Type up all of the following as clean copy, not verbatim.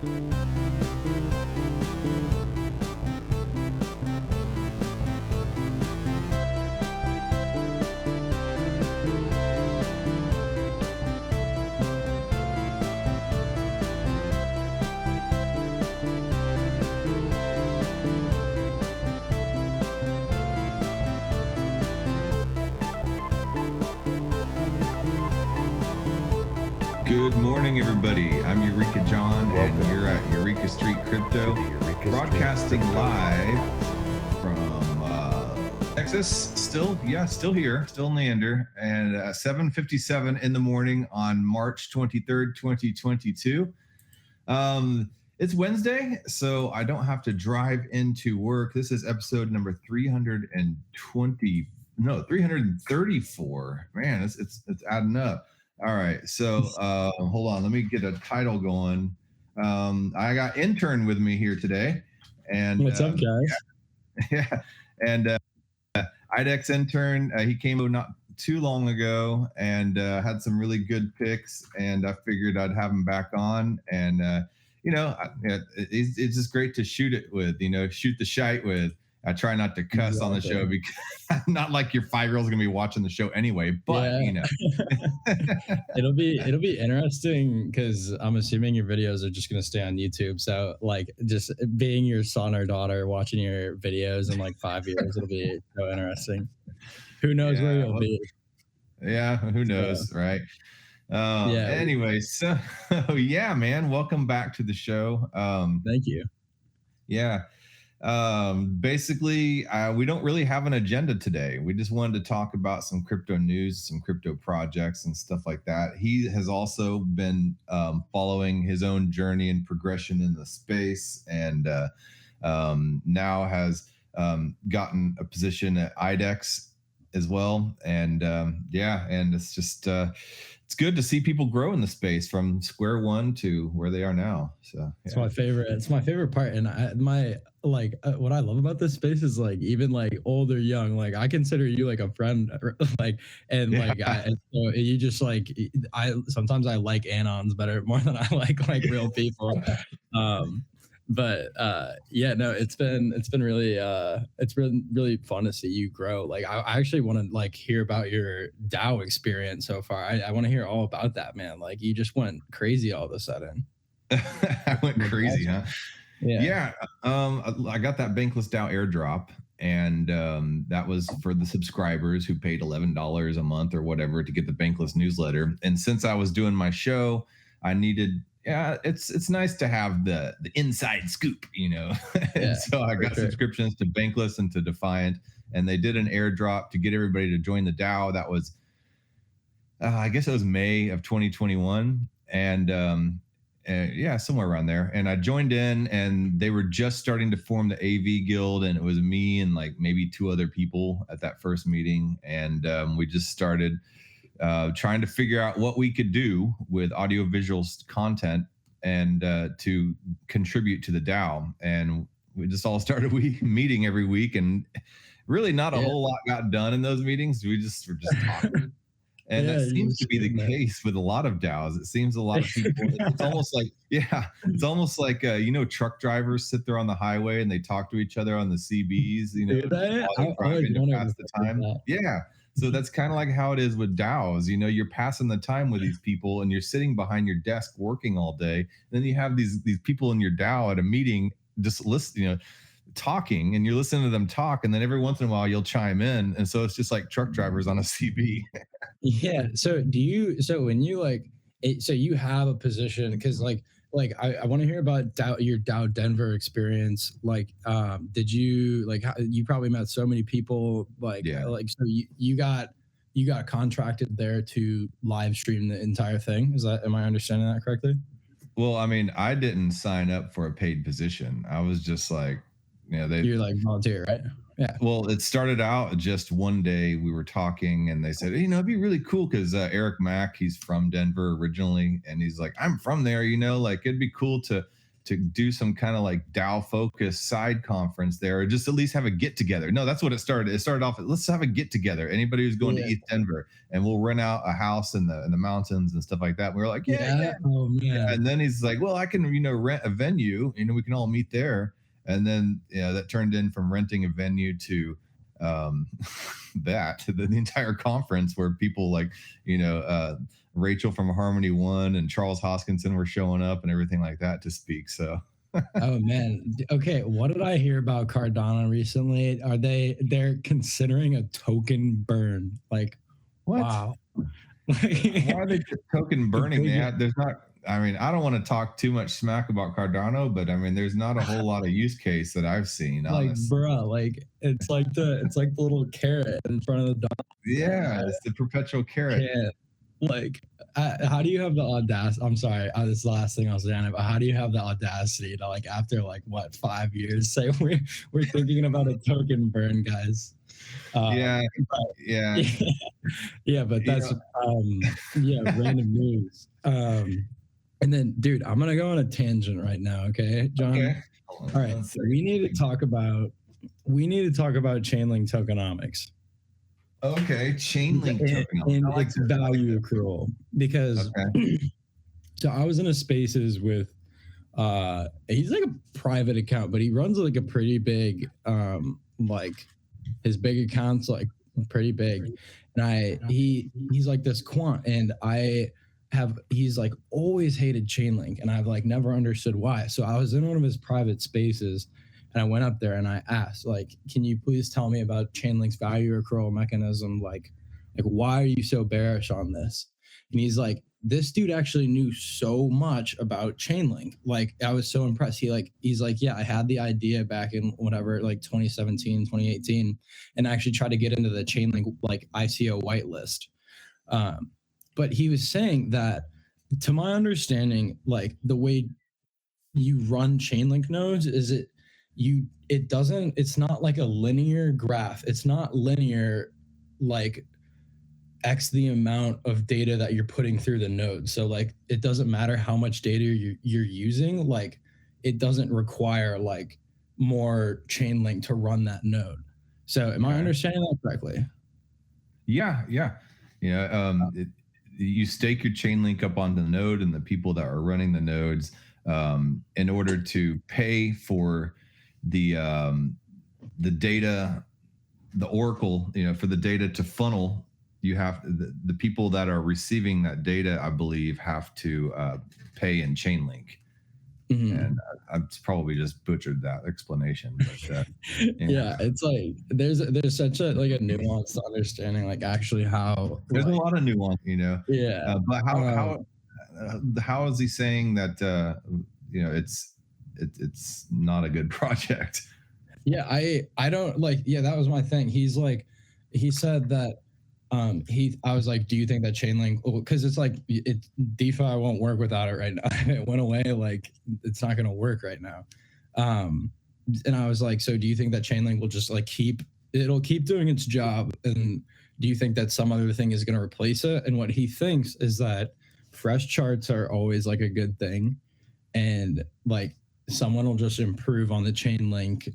Good morning, everybody. I'm Eureka John, and you're at Eureka Street Crypto, broadcasting live from Texas. Still here, still Neander, and 7:57 in the morning on March 23rd, 2022. It's Wednesday, so I don't have to drive into work. This is episode number 334. Man, it's adding up. All right, so hold on. Let me get a title going. I got intern with me here today, and what's up, guys? Yeah, and IDEX Intern. He came not too long ago and had some really good picks, and I figured I'd have him back on. And it's just great to shoot it with. Shoot the shite with. I try not to cuss on the show because not like your 5-year-old's gonna be watching the show anyway, but it'll be interesting because I'm assuming your videos are just gonna stay on YouTube. So like just being your son or daughter watching your videos in like 5 years, it'll be so interesting. Who knows where you'll be? Yeah, who knows, right? Anyway, so yeah, man, welcome back to the show. Thank you. Yeah. Basically, we don't really have an agenda today. We just wanted to talk about some crypto news, some crypto projects and stuff like that. He has also been following his own journey and progression in the space, and now has gotten a position at IDEX as well. And and it's just it's good to see people grow in the space from square one to where they are now. So it's my favorite. It's my favorite part. And what I love about this space is like, even like old or young, like I consider you like a friend, so you just like, sometimes I like anons better more than I like real people. It's been really fun to see you grow. Like I actually want to like hear about your DAO experience so far. I want to hear all about that, man. Like you just went crazy all of a sudden. I went crazy, huh? Yeah. I got that Bankless DAO airdrop, and that was for the subscribers who paid $11 a month or whatever to get the Bankless newsletter. And since I was doing my show, I needed. Yeah, it's nice to have the inside scoop, and so I got subscriptions to Bankless and to Defiant, and they did an airdrop to get everybody to join the DAO. That was, I guess it was May of 2021, and somewhere around there. And I joined in, and they were just starting to form the AV guild, and it was me and like maybe 2 other people at that first meeting, and we just started trying to figure out what we could do with audiovisual content and to contribute to the DAO. And we just all started meeting every week, and really not a whole lot got done in those meetings. We just were just talking. And that seems to be the case with a lot of DAOs. It seems a lot of people, it's almost like, truck drivers sit there on the highway and they talk to each other on the CBs, while driving to pass the time. Yeah. So that's kind of like how it is with DAOs. You're passing the time with these people, and you're sitting behind your desk working all day. And then you have these people in your DAO at a meeting just talking, and you're listening to them talk, and then every once in a while you'll chime in. And so it's just like truck drivers on a CB. Yeah. So when you so you have a position, because I want to hear about your DAO Denver experience. Did you you probably met so many people, so you got contracted there to live stream the entire thing. Am I understanding that correctly? Well, I mean, I didn't sign up for a paid position. I was just like, you're like volunteer, right? Yeah. Well, it started out just one day we were talking, and they said, it'd be really cool because Eric Mack, he's from Denver originally, and he's like, I'm from there, it'd be cool to to do some kind of like DAO focused side conference there, or just at least have a get together. No, that's what it started. It started off, let's have a get together. Anybody who's going to ETH Denver, and we'll rent out a house in the mountains and stuff like that. And we were like, yeah. Oh man. Yeah. And then he's like, well, I can, rent a venue, we can all meet there. And then, that turned in from renting a venue to the entire conference, where people like, Rachel from Harmony One and Charles Hoskinson were showing up and everything like that to speak. So oh man. Okay, what did I hear about Cardano recently? They're considering a token burn? Like, what? Wow. Why are they token burning? There's not, I don't want to talk too much smack about Cardano, but there's not a whole lot of use case that I've seen. Like, bro, like it's like the little carrot in front of the dog. Yeah, it's the perpetual carrot. Yeah. Like, how do you have the audacity? I'm sorry, this is the last thing I'll say on it, but how do you have the audacity to, like, after like what 5 years, say we're thinking about a token burn, guys? Yeah. But that's random news. And then, dude, I'm gonna go on a tangent right now, okay, John? Okay. All right, so we need to talk about Chainlink tokenomics. Okay, Chainlink and its value accrual, because so I was in a spaces with he's like a private account, but he runs like a pretty big like his big account's like pretty big, and he's like this quant, and he's like always hated Chainlink, and I've like never understood why. So I was in one of his private spaces, and I went up there and I asked, like, can you please tell me about Chainlink's value accrual mechanism? Like why are you so bearish on this? And he's like, this dude actually knew so much about Chainlink. Like, I was so impressed. He's like, yeah, I had the idea back in whatever, like 2017, 2018, and actually tried to get into the Chainlink like ICO whitelist. But he was saying that, to my understanding, like the way you run Chainlink nodes is it's not like a linear graph. It's not linear, like X the amount of data that you're putting through the node. So like, it doesn't matter how much data you're using. Like, it doesn't require like more Chainlink to run that node. So am I understanding that correctly? Yeah. You stake your Chainlink up onto the node, and the people that are running the nodes, in order to pay for the data, the oracle, for the data to funnel, you have the people that are receiving that data, I believe, have to pay in Chainlink. Mm-hmm. And I've probably just butchered that explanation. But, yeah, it's like there's such a like a nuanced understanding, like actually how there's a lot of nuance, Yeah, but how is he saying that it's not a good project? Yeah, I don't like. Yeah, that was my thing. He said that. I was like, do you think that Chainlink, because it's like DeFi won't work without it right now. It went away, like it's not going to work right now. And I was like, so do you think that Chainlink will just like keep doing its job? And do you think that some other thing is going to replace it? And what he thinks is that fresh charts are always like a good thing, and like someone will just improve on the Chainlink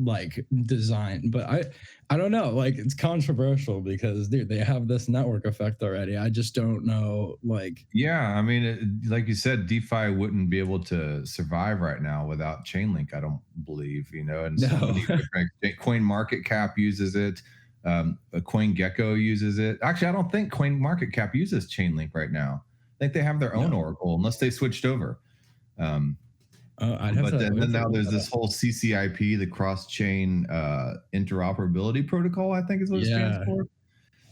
like design. But I don't know, like it's controversial because dude, they have this network effect already. I just don't know, like like you said, DeFi wouldn't be able to survive right now without Chainlink, I don't believe, and so many different CoinMarketCap uses it, CoinGecko uses it. Actually, I don't think CoinMarketCap uses Chainlink right now. I think they have their own oracle, unless they switched over. But then now there's this whole CCIP, the cross-chain interoperability protocol, I think is what it stands for.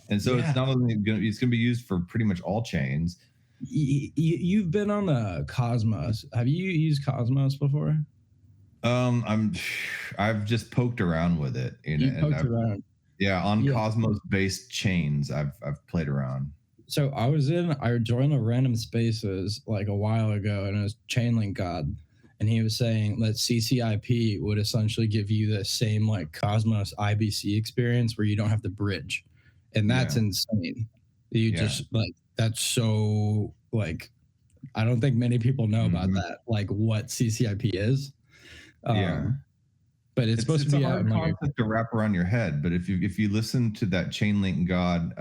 And so it's not only it's going to be used for pretty much all chains. You've been on Cosmos. Have you used Cosmos before? I've just poked around with it. Poked around. Yeah, on Cosmos-based chains, I've played around. So I joined a random spaces like a while ago, and it was Chainlink God. And he was saying that CCIP would essentially give you the same like Cosmos IBC experience where you don't have to bridge. And that's insane. You just like, that's so like I don't think many people know about that, like what CCIP is. Yeah. But it's supposed to be a hard concept to wrap around your head. But if you listen to that Chainlink God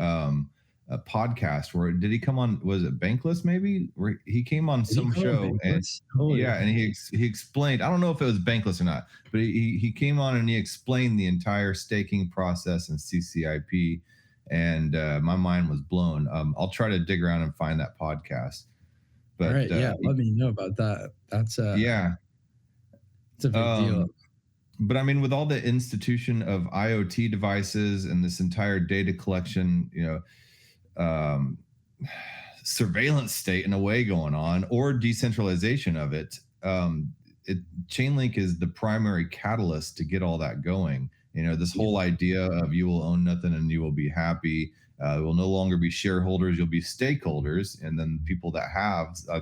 a podcast, where did he come on? Was it Bankless maybe? Where he came on some show and and he explained. I don't know if it was Bankless or not, but he came on and he explained the entire staking process and CCIP, and my mind was blown. I'll try to dig around and find that podcast. But all right, let me know about that. That's it's a big deal. But I mean, with all the institution of IoT devices and this entire data collection, surveillance state in a way going on, or decentralization of it, Chainlink is the primary catalyst to get all that going. This whole idea of you will own nothing and you will be happy. Will no longer be shareholders, you'll be stakeholders, and then people that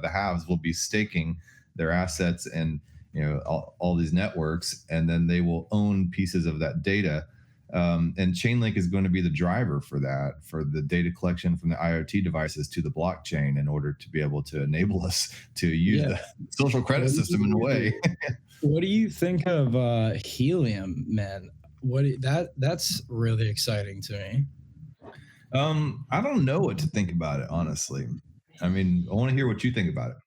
the haves will be staking their assets and all these networks, and then they will own pieces of that data. And Chainlink is going to be the driver for that, for the data collection from the IoT devices to the blockchain, in order to be able to enable us to use the social credit system in a way. What do you think of Helium, man? That's really exciting to me. I don't know what to think about it, honestly. I mean, I want to hear what you think about it.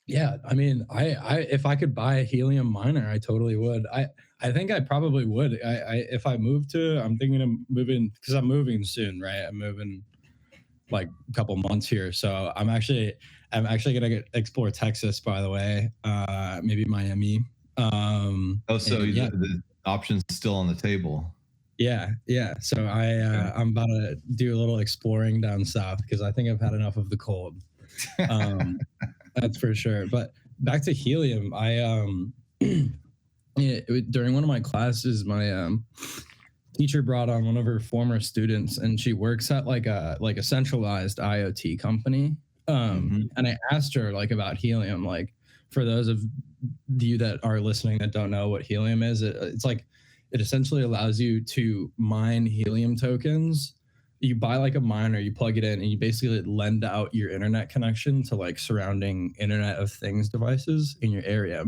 Yeah, I mean, I if I could buy a Helium miner, I totally would. I think I probably would. If I moved I'm thinking of moving, because I'm moving soon, right? I'm moving like a couple months here, so I'm actually gonna explore Texas, by the way. Maybe Miami. The option's still on the table. Yeah. So I'm about to do a little exploring down south, because I think I've had enough of the cold. That's for sure. But back to Helium, during one of my classes, my teacher brought on one of her former students, and she works at like a centralized IoT company. And I asked her about Helium. Like, for those of you that are listening that don't know what Helium is, it's like, it essentially allows you to mine Helium tokens. You buy a miner, you plug it in, and you basically lend out your internet connection to surrounding Internet of Things devices in your area.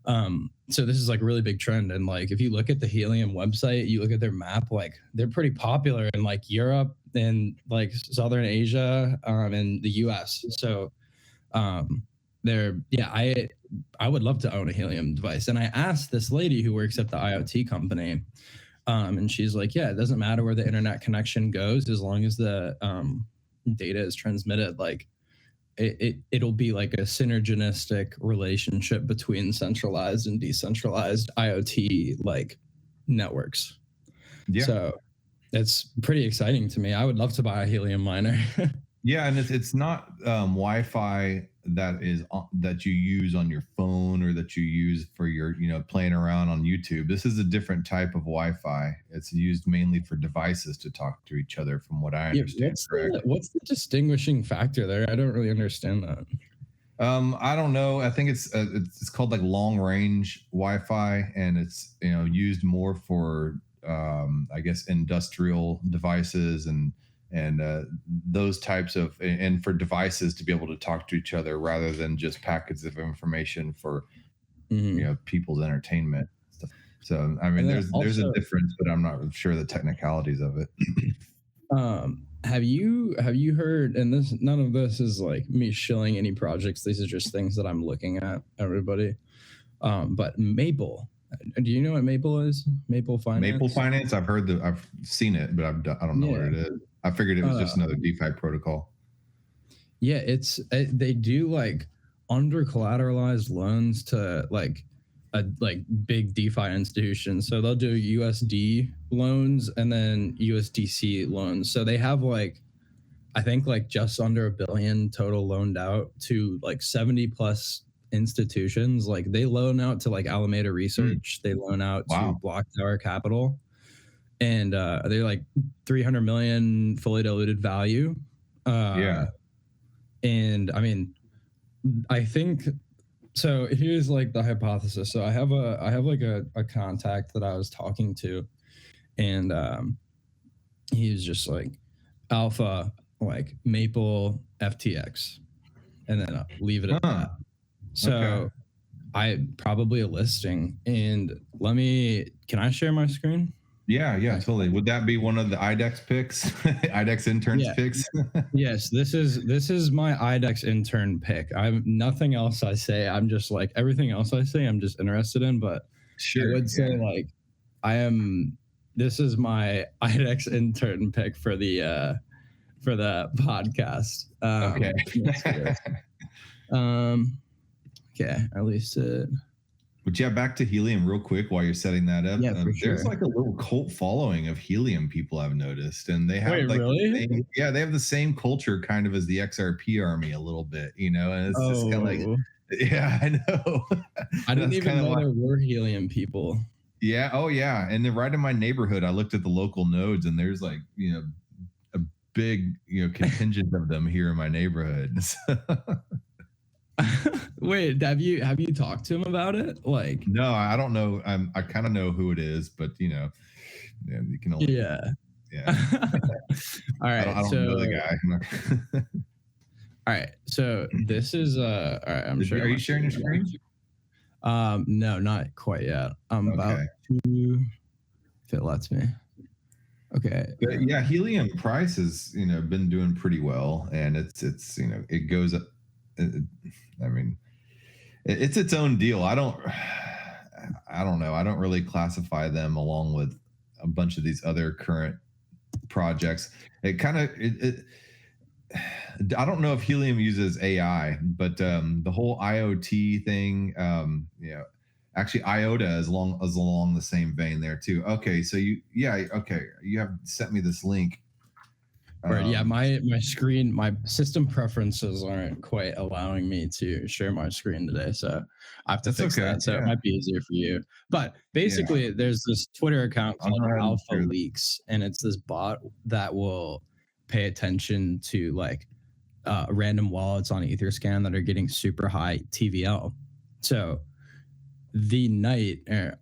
So this is a really big trend. And if you look at the Helium website, you look at their map, they're pretty popular in Europe and Southern Asia, and the US. So I would love to own a Helium device. And I asked this lady who works at the IoT company, and she's like, yeah, it doesn't matter where the internet connection goes, as long as the data is transmitted. It'll be a synergistic relationship between centralized and decentralized IoT networks. Yeah. So it's pretty exciting to me. I would love to buy a Helium miner. Yeah, and it's not Wi-Fi that you use on your phone, or that you use for your playing around on YouTube. This is a different type of Wi-Fi. It's used mainly for devices to talk to each other, from what I understand. What's the distinguishing factor there? I don't really understand that. I don't know. I think it's called long range Wi-Fi, and it's used more for I guess industrial devices and those types of, and for devices to be able to talk to each other, rather than just packets of information for people's entertainment stuff. So I mean, there's a difference, but I'm not sure the technicalities of it. Have you heard, and none of this is me shilling any projects, these are just things that I'm looking at, everybody, but Maple, do you know what Maple is? Maple Finance? Maple Finance, I've seen it, but I don't know what it is. I figured it was just another DeFi protocol. Yeah, they do under collateralized loans to big DeFi institutions. So they'll do USD loans and then USDC loans. So they have I think just under $1 billion total loaned out to 70 plus institutions. They loan out to Alameda Research. They loan out to Block Tower Capital. And they're $300 million fully diluted value. And I mean, I think so. Here's the hypothesis. So I have a contact that I was talking to, and he was just Alpha Maple FTX. and then I'll leave it at that. So I probably a listing. And can I share my screen? Yeah, totally. Would that be one of the IDEX picks? IDEX Intern's picks? Yes, this is my IDEX Intern pick. I'm nothing else I say. I'm just like everything else I say, I'm just interested in. But sure, I would say like this is my IDEX Intern pick for the podcast. Okay. Okay, at least it. But yeah, back to Helium real quick while you're setting that up. Yeah, for sure. There's like a little cult following of Helium people I've noticed, and they have really? they have the same culture kind of as the XRP army a little bit, you know. And it's just kind of like, yeah, I know. I didn't even know there were Helium people. Yeah. Oh yeah. And then right in my neighborhood, I looked at the local nodes, and there's like, you know, a big, you know, contingent of them here in my neighborhood. Wait, have you talked to him about it? Like, no, I don't know. I kind of know who it is, but you know, you can only. Yeah. All right. I don't know the guy. All right. So this is all right. I'm sure. Are you sharing your screen? No, not quite yet. I'm about to, if it lets me. Okay. But yeah, Helium price has, you know, been doing pretty well, and it's you know, it goes up. I mean, it's its own deal. I don't know. I don't really classify them along with a bunch of these other current projects. It kind of I don't know if Helium uses AI, but the whole IoT thing, you know, actually IOTA is along the same vein there too. Okay, so you have sent me this link. Right. Yeah, my screen, my system preferences aren't quite allowing me to share my screen today, so I have to fix that. So it might be easier for you. But basically, there's this Twitter account called Alpha Leaks, and it's this bot that will pay attention to like random wallets on Etherscan that are getting super high TVL. So the night that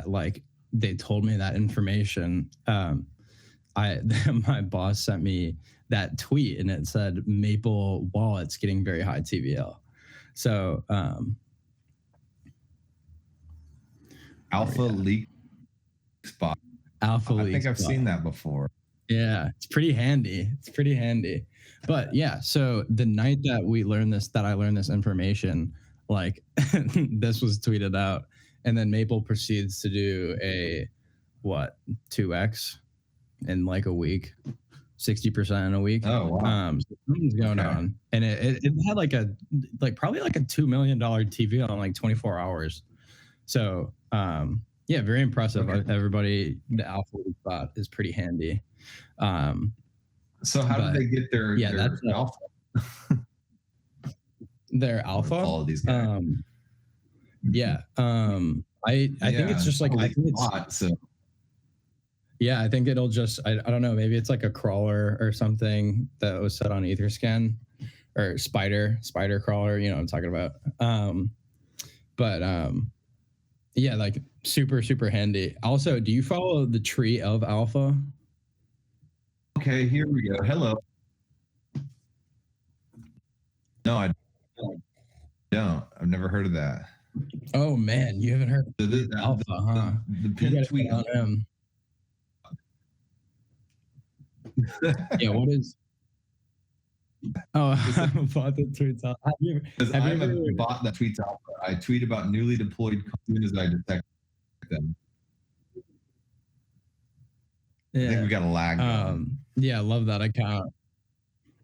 like they told me that information, my boss sent me that tweet, and it said Maple Wallet's getting very high TVL. So Alpha Leak spot. Alpha Leak. I think I've seen that before. Yeah, it's pretty handy. But yeah, so the night that I learned this information, like this was tweeted out, and then Maple proceeds to do a 2x in like a week, 60% in a week. Oh wow! So something's going on, and it had probably like a $2 million TV on like 24 hours. So yeah, very impressive. Everybody, the Alpha Leak bot is pretty handy. So how did they get their alpha? Their alpha. All of these guys. I think it's just like I think it's bot, so. Yeah, I think it'll just, I don't know, maybe it's like a crawler or something that was set on Etherscan or spider crawler, you know what I'm talking about. Yeah, like super, super handy. Also, do you follow the tree of alpha? Okay, here we go. Hello. No, I don't. I've never heard of that. Oh man, you haven't heard of alpha, huh? The pin tweet on him. Yeah, what is? Oh, I'm a bot that tweets out. I'm a bot that tweets out. I tweet about newly deployed as soon as I detect them. Yeah. I think we got a lag. Yeah, I love that account.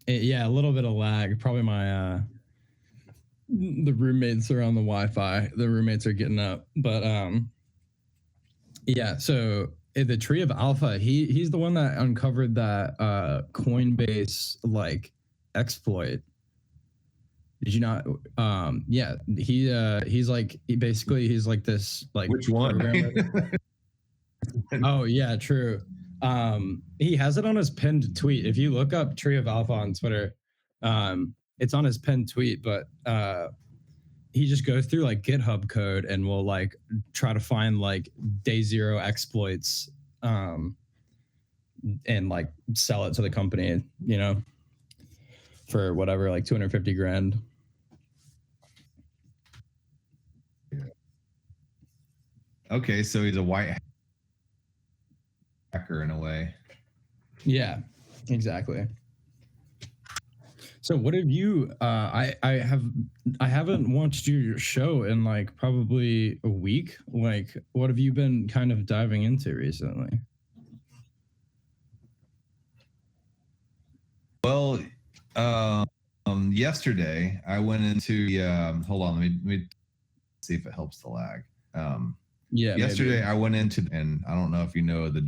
Yeah, a little bit of lag. Probably my the roommates are on the Wi-Fi. The roommates are getting up, but yeah. So the tree of alpha, he's the one that uncovered that Coinbase like exploit. Did you not? Yeah, he's like he's like this like which one? Oh yeah, true. He has it on his pinned tweet. If you look up Tree of Alpha on Twitter, it's on his pinned tweet, but he just goes through like GitHub code and will like try to find like day zero exploits and like sell it to the company, you know, for whatever, like 250 grand. Yeah. Okay, so he's a white hacker in a way. Yeah, exactly. So what have you I haven't watched your show in like probably a week. Like what have you been kind of diving into recently? Well, yesterday I went into hold on, let me see if it helps the lag. Yeah, yesterday maybe. I went into, and I don't know if you know the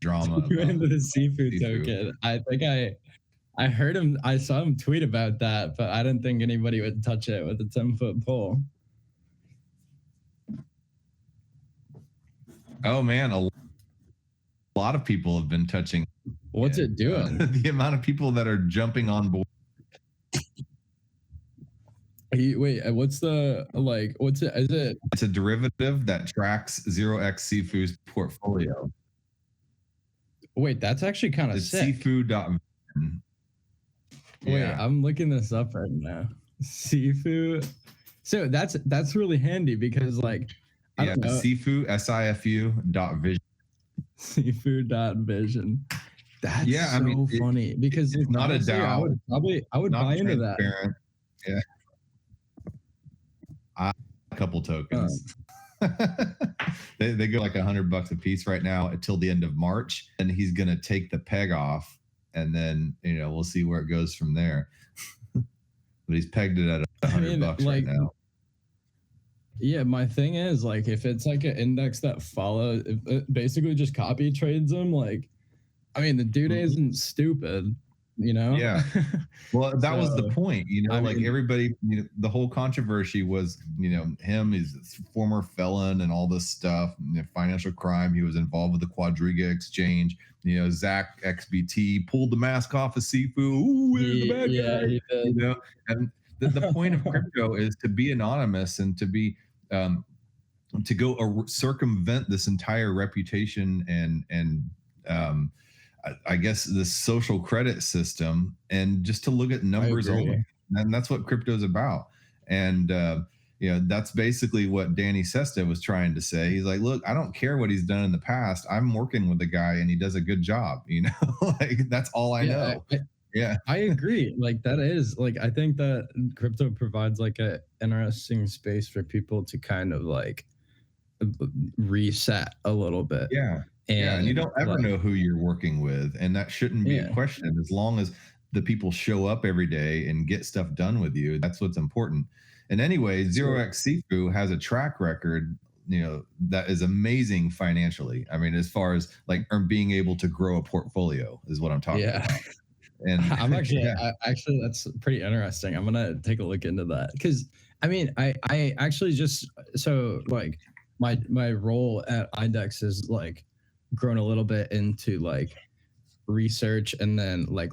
drama You went about into the seafood seafood. token. I think I heard him. I saw him tweet about that, but I didn't think anybody would touch it with a 10-foot pole. Oh man, a lot of people have been touching. What's it doing? The amount of people that are jumping on board. Wait, what's the like? What's it? Is it? It's a derivative that tracks 0x Seafood's portfolio. Wait, that's actually kind of sick. Seafood.vision. Wait, I'm looking this up right now. Seafood. So that's really handy because like I don't know. Seafood SIFU.vision. Seafood.vision. That's so funny because it's not honestly, a DAO. I would buy into that. Yeah. A couple tokens. They go like $100 a piece right now until the end of March, and he's gonna take the peg off, and then we'll see where it goes from there. But he's pegged it at $100 right now. Yeah, my thing is like if it's like an index that follows, it basically just copy trades them. Like, I mean, the dude isn't stupid, Yeah. Well, that was the point, like everybody, the whole controversy was, him, he's a former felon and all this stuff, financial crime. He was involved with the Quadriga exchange. Zach XBT pulled the mask off of Seafood. Ooh, the bad guy. He did. And the point of crypto is to be anonymous and to be to go circumvent this entire reputation and I guess the social credit system, and just to look at numbers only. And that's what crypto is about. And that's basically what Danny Sesta was trying to say. He's like, look, I don't care what he's done in the past. I'm working with the guy and he does a good job, like that's all I know. I agree. Like that is like, I think that crypto provides like a interesting space for people to kind of like reset a little bit. And you don't ever know who you're working with, and that shouldn't be a question. As long as the people show up every day and get stuff done with you, that's what's important. And anyway, 0x Seafood has a track record, that is amazing financially. I mean, as far as like being able to grow a portfolio is what I'm talking about. And I'm actually, actually, that's pretty interesting. I'm gonna take a look into that because I mean, I actually just so like my role at IDEX is like grown a little bit into like research and then like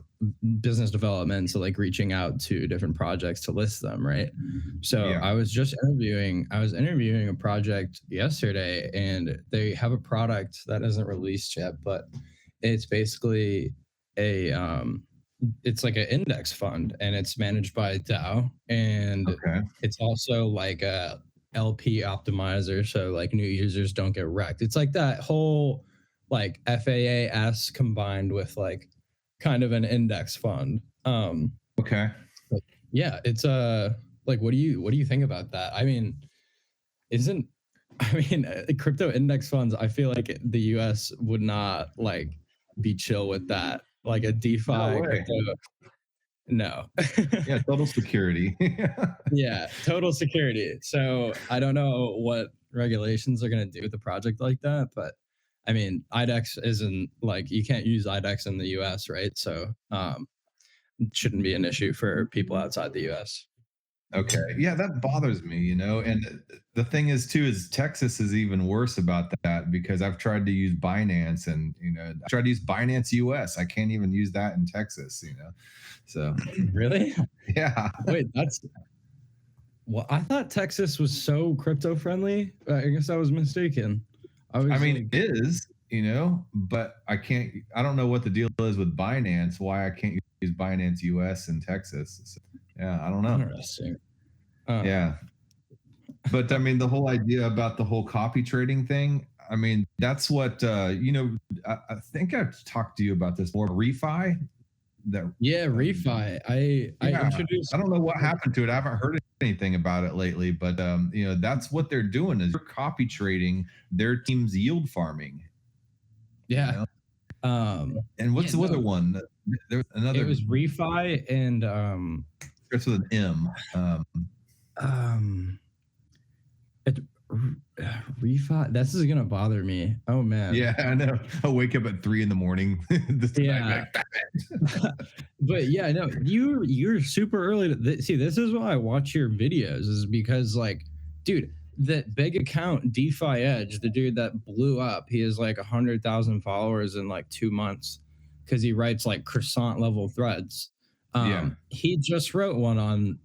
business development, so like reaching out to different projects to list them, right? So I was interviewing a project yesterday, and they have a product that isn't released yet, but it's basically a it's like an index fund, and it's managed by DAO, and it's also like a LP optimizer, so like new users don't get wrecked. It's like that whole like FAAS combined with like kind of an index fund. Yeah, it's like what do you think about that? I mean, crypto index funds, I feel like the US would not like be chill with that. Like a DeFi crypto. No. Yeah, total security. Yeah, total security. So I don't know what regulations are going to do with a project like that, but I mean, IDEX isn't like, you can't use IDEX in the US, right? So it shouldn't be an issue for people outside the US. Okay. Yeah, that bothers me, and the thing is too, is Texas is even worse about that, because I've tried to use Binance, and, I tried to use Binance US. I can't even use that in Texas, so. Really? Yeah. Wait, well, I thought Texas was so crypto friendly. I guess I was mistaken. It is, but I don't know what the deal is with Binance, why I can't use use Binance US in Texas. So, yeah, I don't know. Interesting. Yeah. But I mean, the whole idea about the whole copy trading thing, I mean, that's what, I think I've talked to you about this more. Refi? Refi. I introduced. I don't know what happened to it. I haven't heard anything about it lately, but that's what they're doing is you're copy trading their team's yield farming. Yeah. And what's the other one? There's another. It was refi and starts with an M. Refi. This is gonna bother me. Oh man. Yeah, I know. I wake up at 3 a.m. Yeah. But yeah, no, you're super early to see. This is why I watch your videos, is because like, dude, that big account DeFi Edge, the dude that blew up, he has like 100,000 followers in like 2 months because he writes like croissant level threads. He just wrote one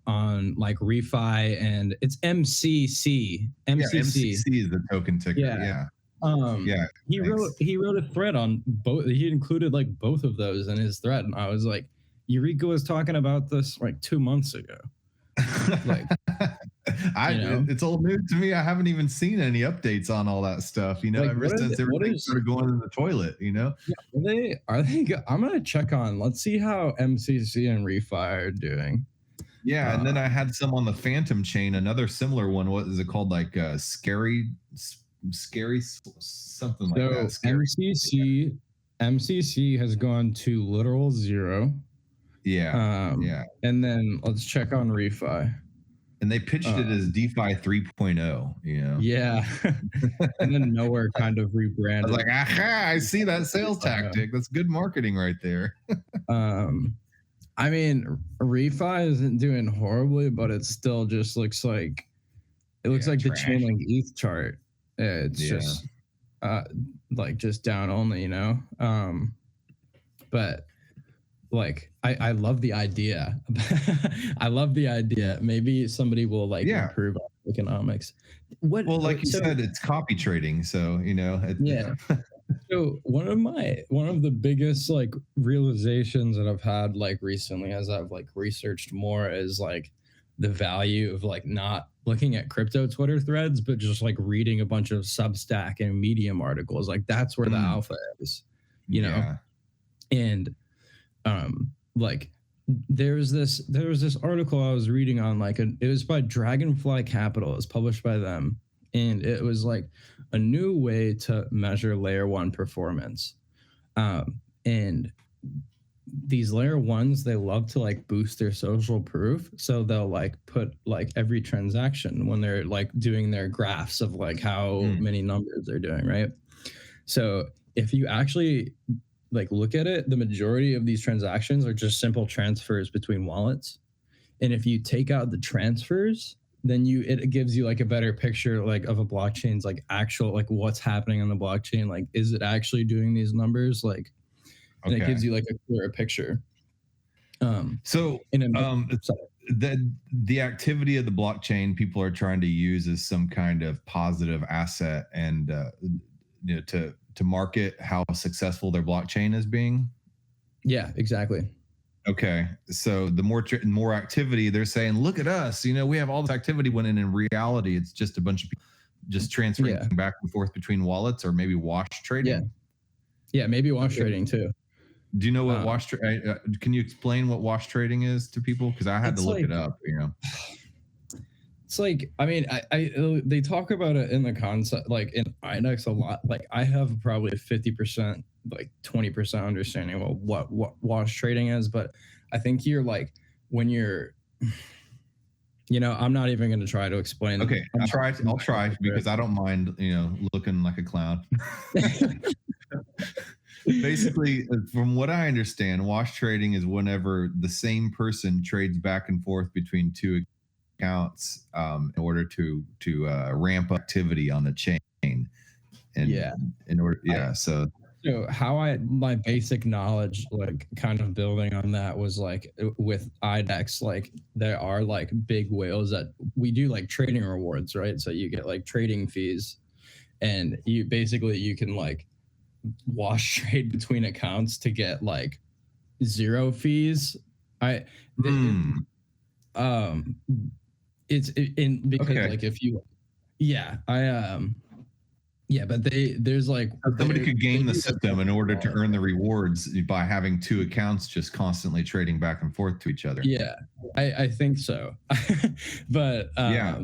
on like refi, and it's MCC. MCC is the token ticker. He wrote a thread on both. He included like both of those in his thread, and I was like, Eureka was talking about this like 2 months ago. Like, it's old news to me. I haven't even seen any updates on all that stuff, like, ever since everything started going in the toilet, are they I'm gonna check on, let's see how MCC and refi are doing. And then I had some on the Phantom chain, another similar one. What is it called? Like scary something like that. Scary. MCC has gone to literal zero. And then let's check on refi. And they pitched it as DeFi 3.0, Yeah. And then nowhere kind of rebranded. I was like, aha, I see that sales tactic. That's good marketing right there. I mean, refi isn't doing horribly, but it still just looks like the Chainlink ETH chart. It's just like just down only, but like I love the idea. I love the idea. Maybe somebody will improve economics. Like you said, it's copy trading, so So one of the biggest like realizations that I've had like recently, as I've like researched more, is like the value of like not looking at crypto Twitter threads, but just like reading a bunch of Substack and Medium articles. Like that's where the alpha is, and like there was this article I was reading on, like it was by Dragonfly Capital. It was published by them, and it was like a new way to measure layer one performance. And these layer ones, they love to like boost their social proof, so they'll like put like every transaction when they're like doing their graphs of like how many numbers they're doing, right? So if you actually like look at it, the majority of these transactions are just simple transfers between wallets. And if you take out the transfers, then it gives you like a better picture like of a blockchain's like actual like what's happening on the blockchain. Like, is it actually doing these numbers? Like, and it gives you like a clearer picture. The activity of the blockchain people are trying to use as some kind of positive asset, and to market how successful their blockchain is being. Yeah, exactly. Okay, so the more activity, they're saying, look at us, we have all this activity, when in reality it's just a bunch of people just transferring back and forth between wallets, or maybe wash trading. Yeah, maybe wash trading too. Do you know what wash can you explain what wash trading is to people? Because I had to look it up. It's like, I mean, they talk about it in the concept, like in IDEX a lot. Like I have probably 50%, like 20% understanding of what wash trading is, but I think you're like, when you're, I'm not even going to try to explain. Okay, I'll try because I don't mind, looking like a clown. Basically, from what I understand, wash trading is whenever the same person trades back and forth between two accounts in order to ramp up activity on the chain. And so how my basic knowledge, like kind of building on that, was like with IDEX, like there are like big whales that we do like trading rewards, right? So you get like trading fees, and you can like wash trade between accounts to get like 0 fees. It's because like if you, but there's like somebody could game the system in order to earn the rewards by having two accounts just constantly trading back and forth to each other. Yeah, I think so. But I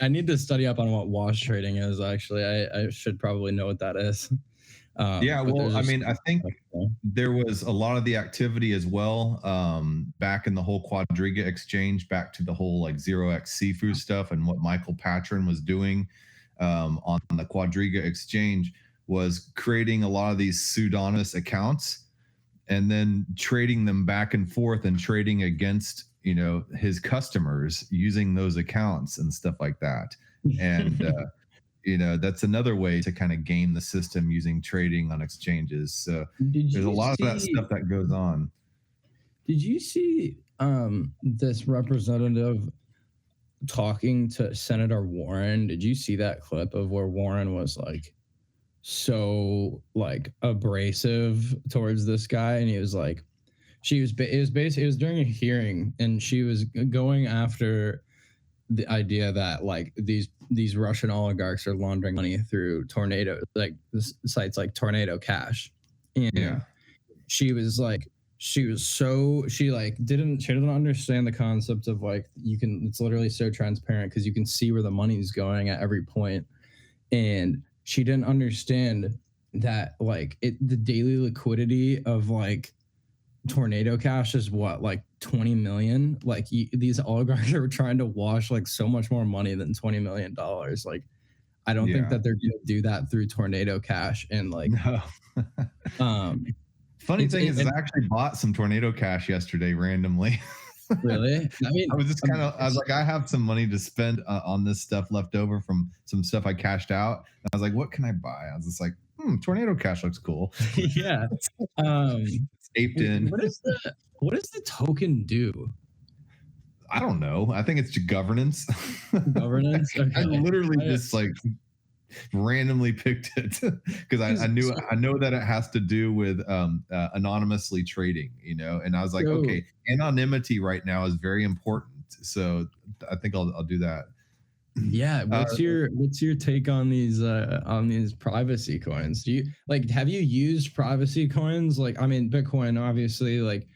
need to study up on what wash trading is. Actually, I should probably know what that is. Well, I mean, I think there was a lot of the activity as well back in the whole Quadriga exchange, back to the whole like 0x Sifu stuff, and what Michael Patron was doing on the Quadriga exchange was creating a lot of these pseudonymous accounts and then trading them back and forth and trading against, you know, his customers using those accounts and stuff like that. And you know, that's another way to kind of game the system using trading on exchanges. So there's a lot of that stuff that goes on. Did you see this representative talking to Senator Warren? Did you see that clip of where Warren was like so like abrasive towards this guy? And he was like, it was during a hearing, and she was going after the idea that like these Russian oligarchs are laundering money through Tornado, like sites like Tornado Cash. And she didn't understand the concept of like, it's literally so transparent because you can see where the money's going at every point. And she didn't understand that like the daily liquidity of like Tornado Cash is what, like 20 million. Like these oligarchs are trying to wash like so much more money than $20 million. Like I don't think that they're gonna do that through Tornado Cash. And like funny thing is I actually bought some Tornado Cash yesterday randomly. Really? I mean, I was just kind of, I was like, I have some money to spend on this stuff left over from some stuff I cashed out. And I was like, what can I buy? I was just like, Tornado Cash looks cool. Yeah. Aped in. What does the token do? I don't know. I think it's governance. Governance? Okay. I literally just like randomly picked it because I know that it has to do with anonymously trading, you know, and I was like, okay, anonymity right now is very important, so I think I'll do that. Yeah, what's your take on these privacy coins? Do you like, have you used privacy coins? Like, I mean, Bitcoin obviously, like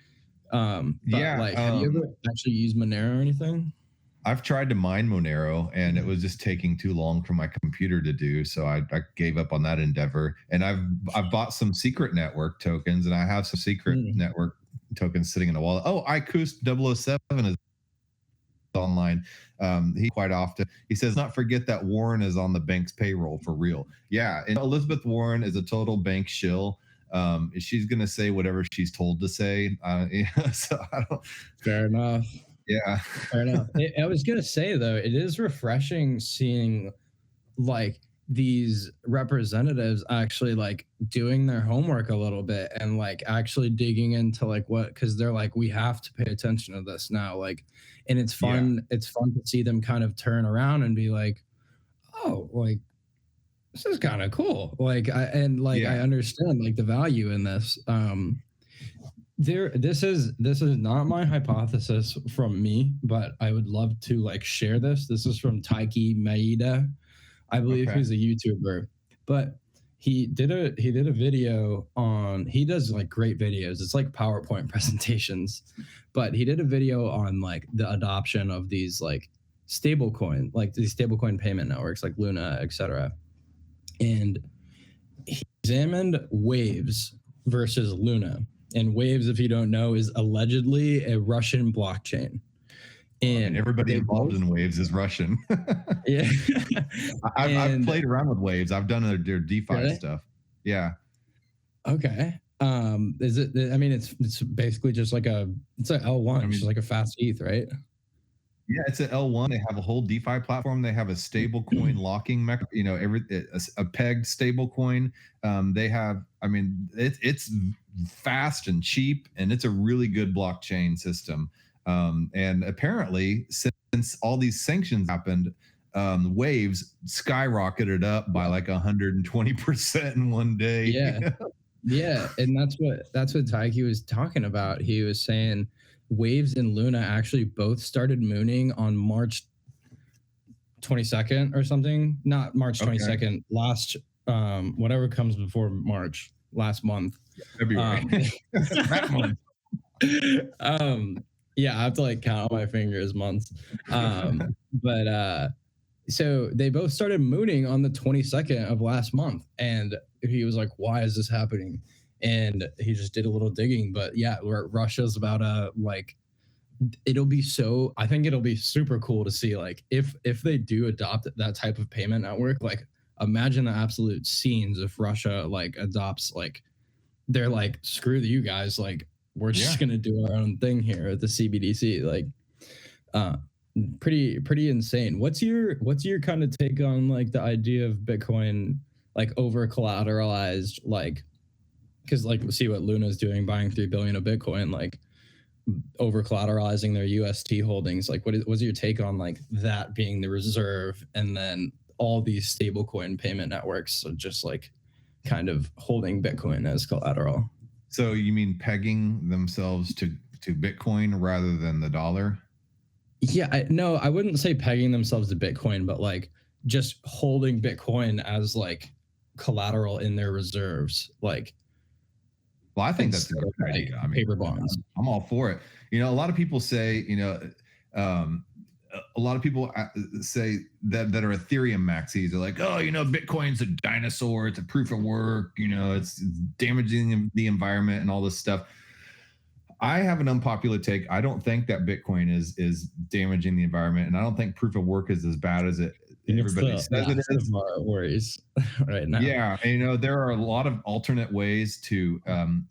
have you ever actually used Monero or anything? I've tried to mine Monero, and it was just taking too long for my computer to do, so I gave up on that endeavor. And I've bought some secret network tokens, and I have some secret network tokens sitting in a wallet. Oh, iCoos 007 is online. He quite often he says, "Not forget that Warren is on the bank's payroll for real." Yeah, and Elizabeth Warren is a total bank shill. She's gonna say whatever she's told to say. So I don't. Fair enough. Yeah, fair enough. I was gonna say though, it is refreshing seeing like these representatives actually like doing their homework a little bit and like actually digging into like what, because they're like, we have to pay attention to this now, like, and it's fun. Yeah. It's fun to see them kind of turn around and be like, oh, like this is kind of cool. Like I understand like the value in this. This is not my hypothesis from me, but I would love to like share this. This is from Taiki Maeda, I believe, who's a YouTuber, but he did a video on, he does like great videos. It's like PowerPoint presentations, but he did a video on like the adoption of these like stablecoin, like these stablecoin payment networks like Luna, etc. And he examined Waves versus Luna. And Waves, if you don't know, is allegedly a Russian blockchain. And everybody involved in Waves is Russian. Yeah. I've played around with Waves. I've done their DeFi stuff. Yeah. Okay. Is it, I mean, it's basically just like it's an L1, it's just like a fast ETH, right? Yeah, it's an L1. They have a whole DeFi platform. They have a stable coin locking mechanism, you know, a pegged stable coin. They have, I mean, it's fast and cheap, and it's a really good blockchain system. And apparently, since all these sanctions happened, Waves skyrocketed up by like 120% in one day. Yeah. Yeah, and that's what Taiki was talking about. He was saying Waves and Luna actually both started mooning on March 22nd or something. Not March 22nd, last whatever comes before March, last month. February. That month. Yeah, I have to like count on my fingers months. But so they both started mooning on the 22nd of last month, and he was like, why is this happening? And he just did a little digging. But yeah, Russia's about like, I think it'll be super cool to see like if they do adopt that type of payment network. Like imagine the absolute scenes if Russia like adopts, like they're like, screw you guys, like we're just gonna do our own thing here at the CBDC. Like pretty insane. What's your kind of take on like the idea of Bitcoin like over collateralized, like because like see what Luna's doing, buying 3 billion of Bitcoin, like over collateralizing their UST holdings. Like what's your take on like that being the reserve, and then all these stablecoin payment networks are just like kind of holding Bitcoin as collateral? So you mean pegging themselves to Bitcoin rather than the dollar? Yeah, no, I wouldn't say pegging themselves to Bitcoin, but like just holding Bitcoin as like collateral in their reserves. Like, well, I think that's a good idea. I mean, paper bonds. I'm all for it. You know, a lot of people say, you know, a lot of people say that are Ethereum maxis. They're like, oh, you know, Bitcoin's a dinosaur. It's a proof of work. You know, it's damaging the environment and all this stuff. I have an unpopular take. I don't think that Bitcoin is damaging the environment, and I don't think proof of work is as bad as everybody says it is. Worries right now. Yeah, and, you know, there are a lot of alternate ways to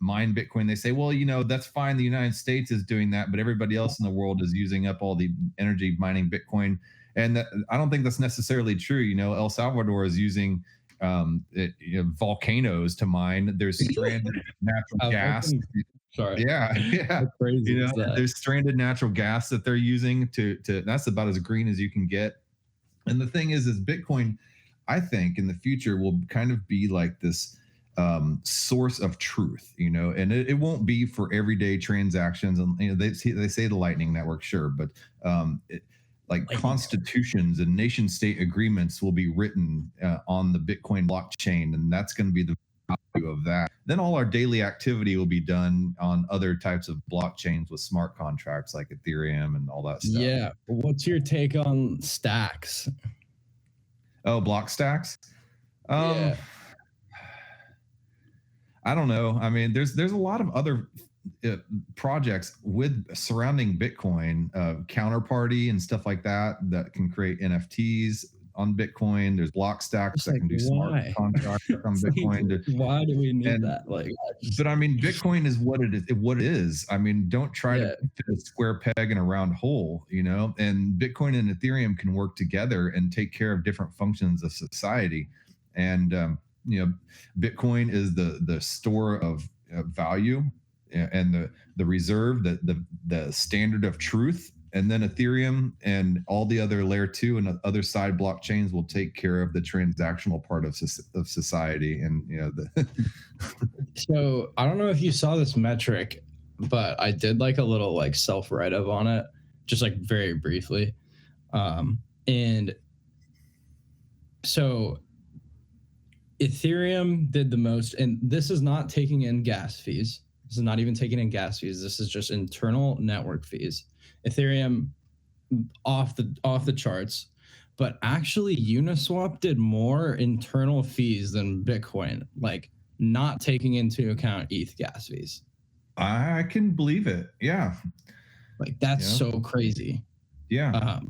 mine Bitcoin. They say, well, you know, that's fine. The United States is doing that, but everybody else in the world is using up all the energy mining Bitcoin, and I don't think that's necessarily true. You know, El Salvador is using volcanoes to mine. There's stranded natural gas. Sorry. Yeah. How crazy is that? There's stranded natural gas that they're using to that's about as green as you can get. And the thing is Bitcoin, I think in the future will kind of be like this source of truth, you know, and it won't be for everyday transactions. And you know, they say the Lightning Network, sure, but like constitutions and nation state agreements will be written on the Bitcoin blockchain, and that's going to be the value of that. Then all our daily activity will be done on other types of blockchains with smart contracts like Ethereum and all that stuff. Yeah. What's your take on stacks? Oh, block stacks? Yeah. I don't know. I mean, there's a lot of other projects with surrounding Bitcoin, counterparty and stuff like that can create NFTs on Bitcoin. There's block stacks that can do smart contracts on Bitcoin. Why do we need that? Like, but I mean, Bitcoin is what it is. I mean, don't try to fit a square peg in a round hole, you know. And Bitcoin and Ethereum can work together and take care of different functions of society. And you know, Bitcoin is the store of value and the reserve, the standard of truth. And then Ethereum and all the other layer 2 and other side blockchains will take care of the transactional part of society. And you know, so I don't know if you saw this metric, but I did like a little like self write-up on it, just like very briefly. And so Ethereum did the most, and this is not taking in gas fees. This is not even taking in gas fees. This is just internal network fees. Ethereum off the charts, but actually Uniswap did more internal fees than Bitcoin, like not taking into account ETH gas fees. I can believe it. Yeah. Like that's so crazy. Yeah.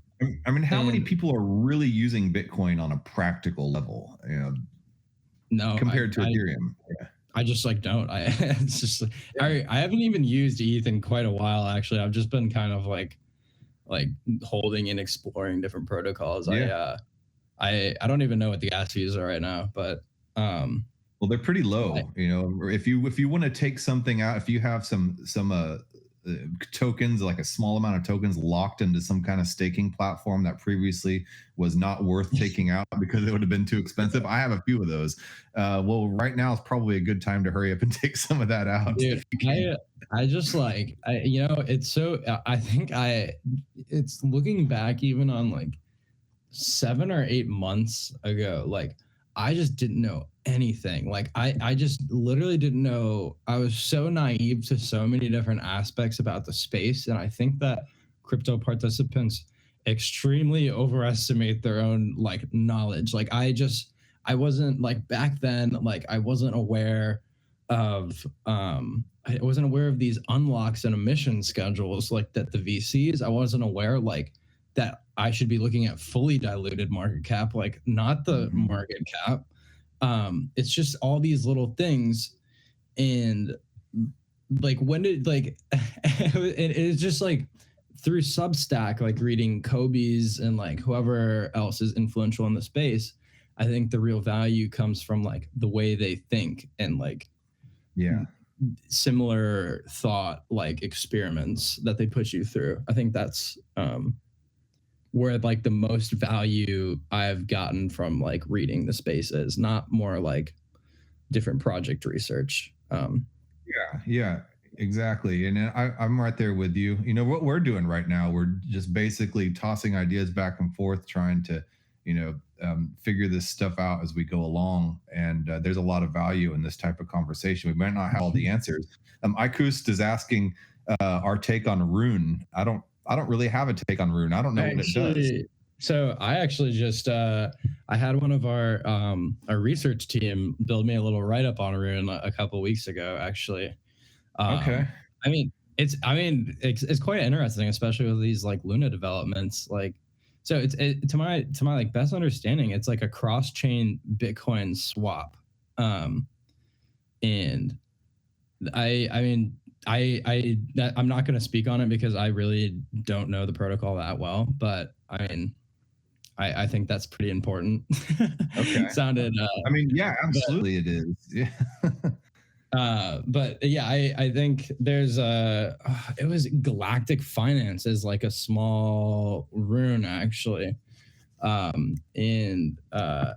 I mean, how many people are really using Bitcoin on a practical level, you know, compared to Ethereum? I just like don't. It's just I haven't even used ETH in quite a while. Actually, I've just been kind of like holding and exploring different protocols. I don't even know what the gas fees are right now, but well, they're pretty low. You know, if you want to take something out, if you have some tokens, like a small amount of tokens locked into some kind of staking platform that previously was not worth taking out because it would have been too expensive. I have a few of those. Well, right now is probably a good time to hurry up and take some of that out. Dude, I just like, it's so, I think it's looking back even on like 7 or 8 months ago, like I just didn't know anything. Like I just literally didn't know. I was so naive to so many different aspects about the space. And I think that crypto participants extremely overestimate their own like knowledge. Like I wasn't like back then, like I wasn't aware of I wasn't aware of these unlocks and emission schedules like that the VCs. I wasn't aware like that I should be looking at fully diluted market cap, like not the market cap. It's just all these little things. And like when did like it's just like through Substack, like reading Kobe's and like whoever else is influential in the space, I think the real value comes from like the way they think and like similar thought like experiments that they put you through. I think that's where like the most value I've gotten from like reading the space is, not more like different project research. Yeah, exactly. And I'm right there with you. You know what we're doing right now? We're just basically tossing ideas back and forth, trying to, figure this stuff out as we go along. And there's a lot of value in this type of conversation. We might not have all the answers. Ikust is asking our take on Rune. I don't really have a take on Rune. I don't know what it does. So I actually just I had one of our research team build me a little write up on Rune a couple of weeks ago. Actually, okay. I mean, it's quite interesting, especially with these like Luna developments. Like, so it's to my like best understanding, it's like a cross chain Bitcoin swap, and I'm not going to speak on it because I really don't know the protocol that well, but I mean, I think that's pretty important. Okay. Sounded. Yeah, absolutely, it is. Yeah. But yeah, I think there's it was Galactic Finance is like a small Rune actually, and I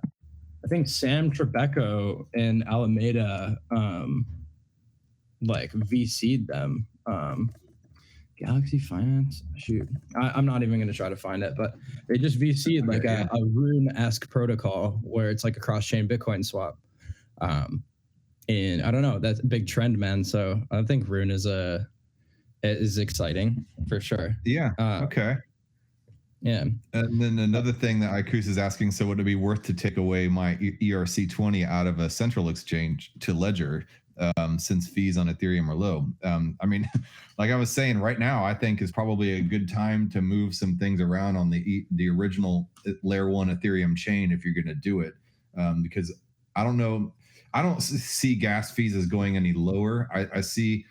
think Sam Tribeco in Alameda like VC'd them. Galaxy Finance. Shoot, I'm not even going to try to find it, but they just VC'd like a Rune-esque protocol where it's like a cross-chain Bitcoin swap. And I don't know, that's a big trend, man. So I think Rune is exciting for sure. Yeah. Okay. Yeah. And then another thing that Ikus is asking, so would it be worth to take away my ERC20 out of a central exchange to Ledger since fees on Ethereum are low? Like I was saying, right now, I think is probably a good time to move some things around on the original layer 1 Ethereum chain if you're going to do it. Because I don't know, I don't see gas fees as going any lower. I see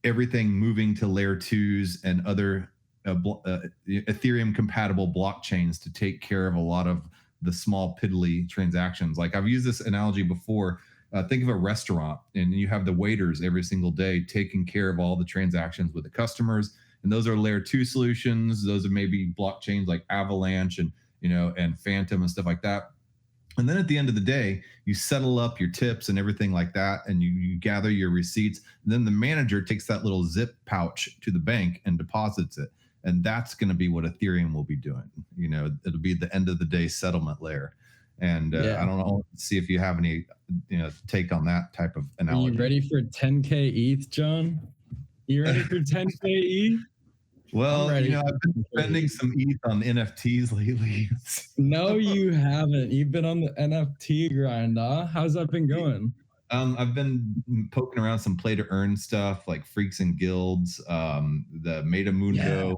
everything moving to layer 2s and other Ethereum compatible blockchains to take care of a lot of the small piddly transactions. Like I've used this analogy before. Think of a restaurant and you have the waiters every single day taking care of all the transactions with the customers. And those are layer 2 solutions. Those are maybe blockchains like Avalanche and Phantom and stuff like that. And then at the end of the day, you settle up your tips and everything like that, and you gather your receipts. And then the manager takes that little zip pouch to the bank and deposits it. And that's going to be what Ethereum will be doing. It'll be the end of the day settlement layer. And I don't know, see if you have any take on that type of analogy. Are you ready for 10K ETH, John? You ready for 10K ETH? Well, I've been spending some ETH on NFTs lately. No, you haven't. You've been on the NFT grind, huh? How's that been going? I've been poking around some play to earn stuff like Freaks and Guilds, the Metamundo.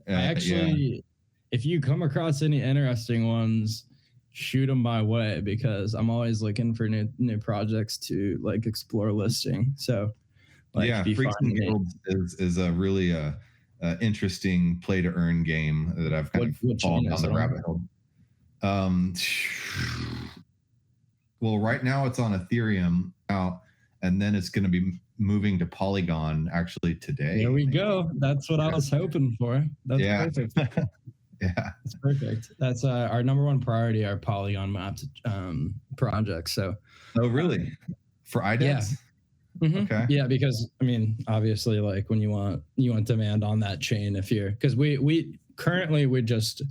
Actually, if you come across any interesting ones, shoot them my way because I'm always looking for new projects to like explore listing. So, Freaks and Guilds is a really interesting play to earn game that I've kind of fallen down the rabbit hole. Well, right now it's on Ethereum out, and then it's going to be moving to Polygon actually today. There we go. That's what I was hoping for. That's perfect. Yeah, that's perfect. That's our number one priority, our Polygon mapped project. So, oh really? For IDEX? Yeah. Mm-hmm. Okay. Yeah, because I mean, obviously, like when you want demand on that chain, if you're because we currently we're just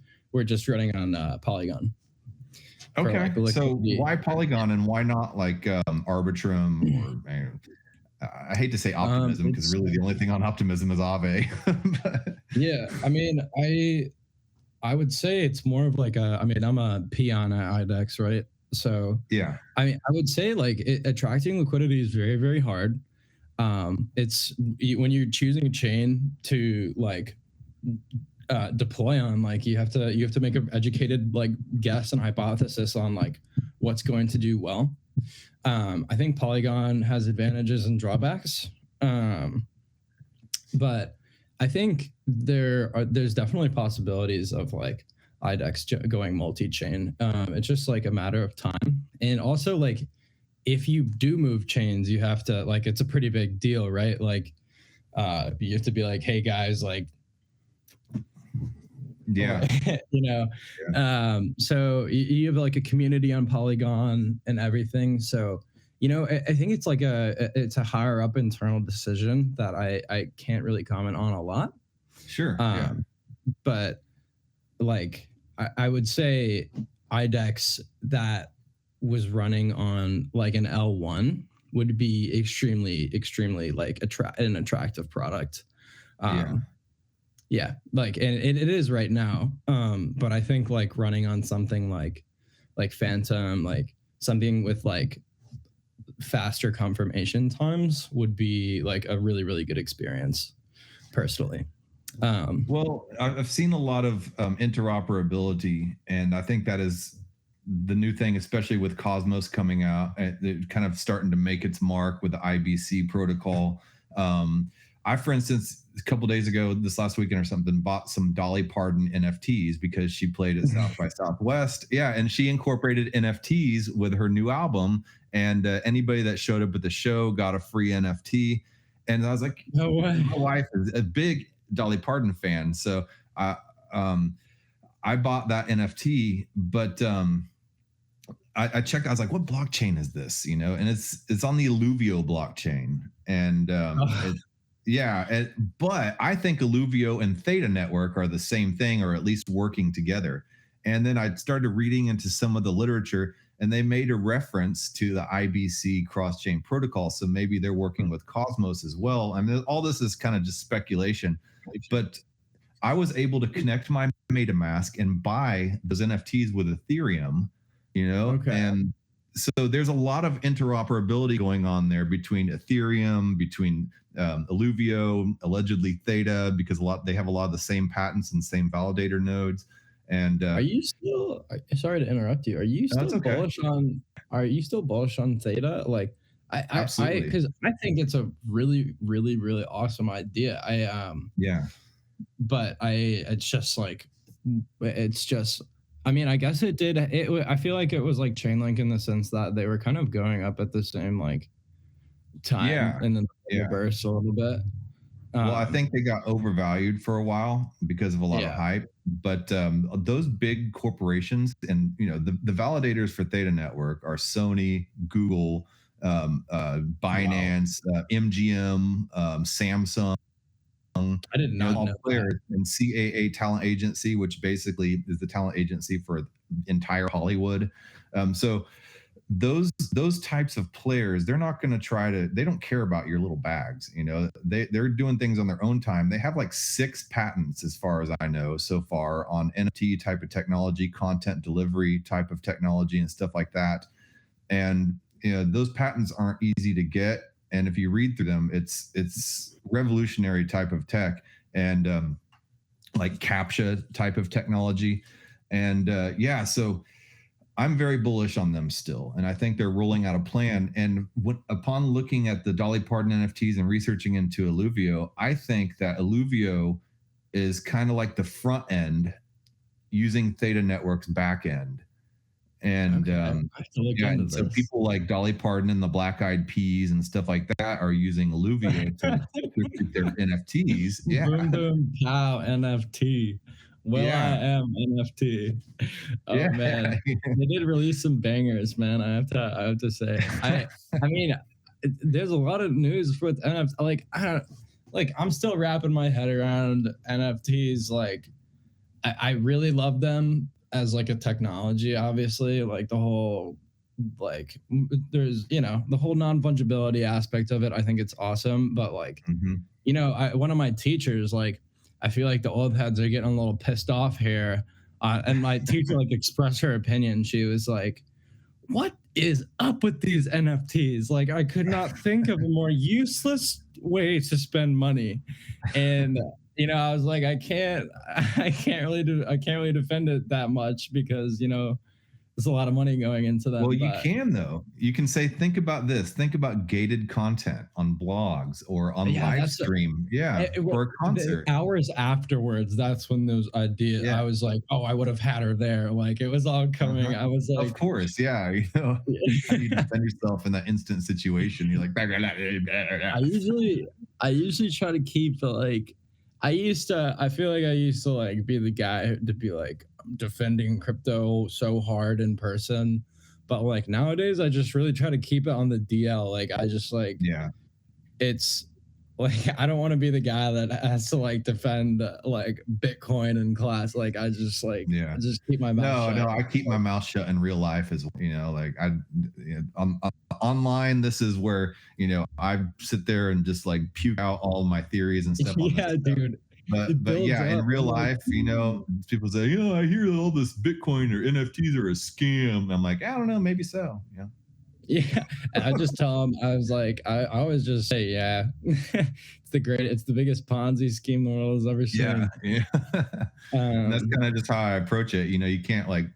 running on Polygon. Okay. So why Polygon and why not like Arbitrum or I hate to say Optimism because really the only thing on Optimism is Aave. Yeah, I mean, I would say it's more of like I mean, I'm a peon at IDEX, right? So yeah, I mean, I would say like attracting liquidity is very, very hard. It's when you're choosing a chain to like deploy on, like you have to make an educated like guess and hypothesis on like what's going to do well. I think Polygon has advantages and drawbacks, but I think there's definitely possibilities of like IDEX going multi-chain. It's just like a matter of time, and also like if you do move chains, you have to like it's a pretty big deal, right? Like you have to be like, hey guys, like yeah, you know, yeah. So you have like a community on Polygon and everything. So, you know, I think it's like it's a higher up internal decision that I can't really comment on a lot. Sure. But like, I would say IDEX that was running on like an L1 would be extremely like an attractive product. Yeah, like, and it is right now. But I think like running on something like Phantom, like something with like faster confirmation times would be like a really, really good experience personally. Well, I've seen a lot of interoperability, and I think that is the new thing, especially with Cosmos coming out, and kind of starting to make its mark with the IBC protocol. I, for instance, a couple of days ago, this last weekend or something, bought some Dolly Parton NFTs because she played at South by Southwest. Yeah, and she incorporated NFTs with her new album, and anybody that showed up at the show got a free NFT. And I was like, no way. My wife is a big Dolly Parton fan, so I bought that NFT, but I checked. I was like, "What blockchain is this?" You know, and it's on the Alluvio blockchain, and but I think Alluvio and Theta Network are the same thing, or at least working together. And then I started reading into some of the literature, and they made a reference to the IBC cross-chain protocol. So maybe they're working with Cosmos as well. I mean, all this is kind of just speculation, but I was able to connect my MetaMask and buy those NFTs with Ethereum, you know, and so there's a lot of interoperability going on there between Ethereum, between Alluvio, allegedly Theta, because they have a lot of the same patents and same validator nodes. And are you still? Sorry to interrupt you. Are you still bullish on? Are you still bullish on Theta? Like, absolutely, because I think it's a really, really, really awesome idea. But it's just like, I mean, I guess it did. I feel like it was like Chainlink in the sense that they were kind of going up at the same like time, and then burst a little bit. Well, I think they got overvalued for a while because of a lot of hype. But those big corporations, and you know, the validators for Theta Network are Sony, Google, Binance, MGM, Samsung. I did not know players in CAA Talent Agency, which basically is the talent agency for entire Hollywood. So those types of players, they're not going to they don't care about your little bags. You know, they're doing things on their own time. They have like 6 patents, as far as I know, so far on NFT type of technology, content delivery type of technology, and stuff like that. And you know, those patents aren't easy to get. And if you read through them, it's revolutionary type of tech, and like CAPTCHA type of technology. And so I'm very bullish on them still. And I think they're rolling out a plan. And upon looking at the Dolly Parton NFTs and researching into Alluvio, I think that Alluvio is kind of like the front end using Theta Network's back end. And Okay. I have to look yeah, into and so this. people like Dolly Parton and the Black Eyed Peas and stuff like that are using Alluvia to distribute their NFTs. Yeah, Boom boom pow NFT. Will I yeah, am NFT. Oh yeah. man, they did release some bangers, man. I have to say. I mean, there's a lot of news with NFT. Like I don't like I'm still wrapping my head around NFTs. Like I really love them as like a technology. Obviously, like the whole like there's the whole non-fungibility aspect of it. I think it's awesome, but like Mhm. one of my teachers, like, I feel like the old heads are getting a little pissed off here. And my teacher, like, expressed her opinion. She was like, "What is up with these NFTs? Like, I could not think of a more useless way to spend money." And I was like, I can't really defend it that much because there's a lot of money going into Well, them. you But can though. You can say, think about this. Think about gated content on blogs or on yeah, live that's stream. Yeah, or a the concert. hours afterwards, that's when those ideas, Yeah. I was like, oh, I would have had her there. Like it was all coming. Uh-huh. I was Of like, course, yeah. How do you defend yourself in that instant situation? You're like, blah, blah, blah, blah, blah, blah. I usually, I usually try to keep like, I feel like I used to like be the guy to be like defending crypto so hard in person. But like nowadays, I just really try to keep it on the DL. Like I just like, Yeah. it's like I don't want to be the guy that has to like defend like Bitcoin in class. Like Yeah. I just keep my mouth No, shut. no, I keep my mouth shut in real life as well. Like online, this is where, I sit there and just like puke out all my theories and stuff on this Yeah, stuff. dude. It But builds yeah, in up. real I'm like, life, people say, I hear all this Bitcoin or NFTs are a scam. I'm like, I don't know, maybe so. Yeah. yeah. And I just tell them, I was like, I always just say, yeah, it's the biggest Ponzi scheme the world has ever Yeah. seen. Yeah. And that's Um, kind of just how I approach it. You can't like,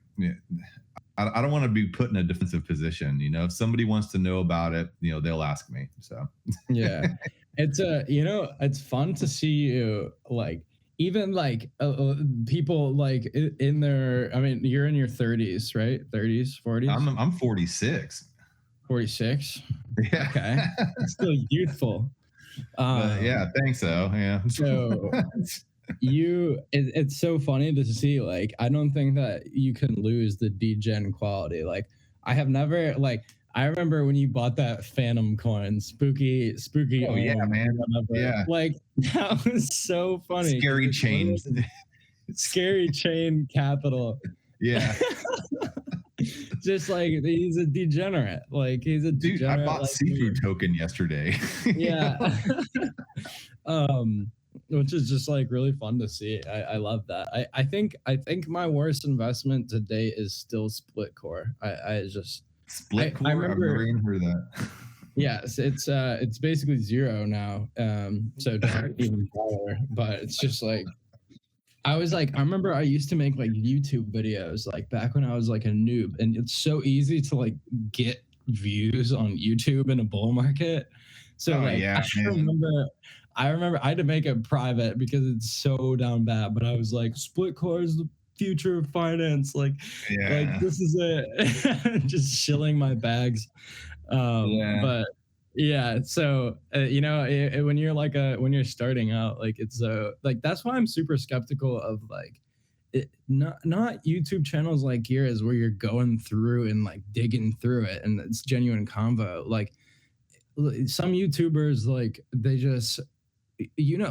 I don't want to be put in a defensive position. If somebody wants to know about it, they'll ask me. So, yeah. It's it's fun to see you like even like people like in their, I mean, you're in your 30s, right? 30s, 40s, I'm 46. 46. Yeah. Okay. It's still youthful. But yeah, thanks though. Yeah. So it's so funny to see, like, I don't think that you can lose the degen quality. Like I have never like I remember when you bought that phantom coin, spooky Oh yeah, man. whatever. Yeah. Like that was so funny. Scary chains. Scary chain capital. Yeah. Just like he's a degenerate. Like he's a Dude, I degenerate. bought Like seafood token yesterday. yeah. Which is just like really fun to see. I love that. I think my worst investment to date is still split core. I just Split core? I I've remember, never even heard of that. yes, it's basically zero now. So it's not even dollar, but it's just like I was like, I remember I used to make like YouTube videos like back when I was like a noob, and it's so easy to like get views on YouTube in a bull market. So Oh like yeah, I remember I had to make it private because it's so down bad, but I was like, split core is the future of finance. Like yeah, this is it. Just shilling my bags. yeah. But yeah, so when you're when you're starting out, like it's like that's why I'm super skeptical of like not YouTube channels like yours where you're going through and like digging through it and it's genuine convo. Like some YouTubers, like they just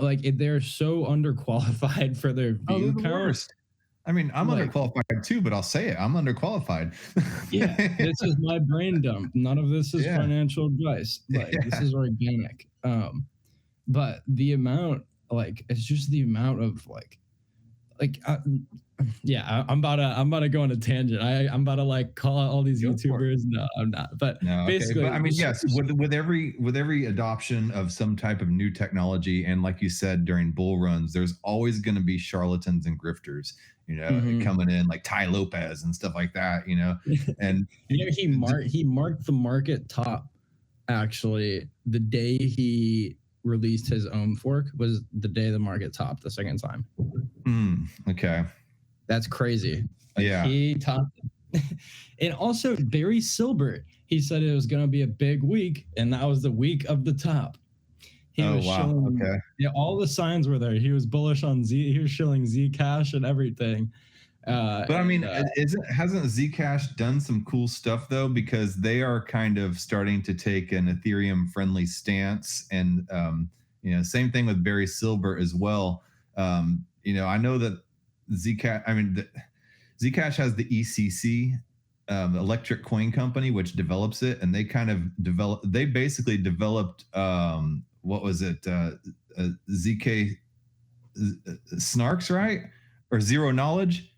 like they're so underqualified for their Oh, they're view the count. worst. I mean, I'm Like, underqualified too, but I'll say it. I'm underqualified. yeah, this is my brain dump. None of this is Yeah. financial advice. Like this is organic. But the amount, like, it's just the amount of yeah, I'm about to go on a tangent. I'm about to like call out all these Go for it. YouTubers. No, I'm not. But No, okay. basically, But I mean, yes, with every adoption of some type of new technology, and like you said during bull runs, there's always going to be charlatans and grifters, coming in like Ty Lopez and stuff like that, and he marked the market top. Actually, the day he released his own fork was the day the market topped the second time. okay. That's crazy. Like Yeah. he topped And also Barry Silbert, he said it was going to be a big week, and that was the week of the top. He was showing, all the signs were there. He was bullish on he was showing Zcash and everything. But I mean, hasn't Zcash done some cool stuff though? Because they are kind of starting to take an Ethereum friendly stance, and same thing with Barry Silbert as well. I know that Zcash. I mean, Zcash has the ECC, Electric Coin Company, which develops it, and they kind of They basically developed what was it? ZK Snarks, right? Or Zero Knowledge?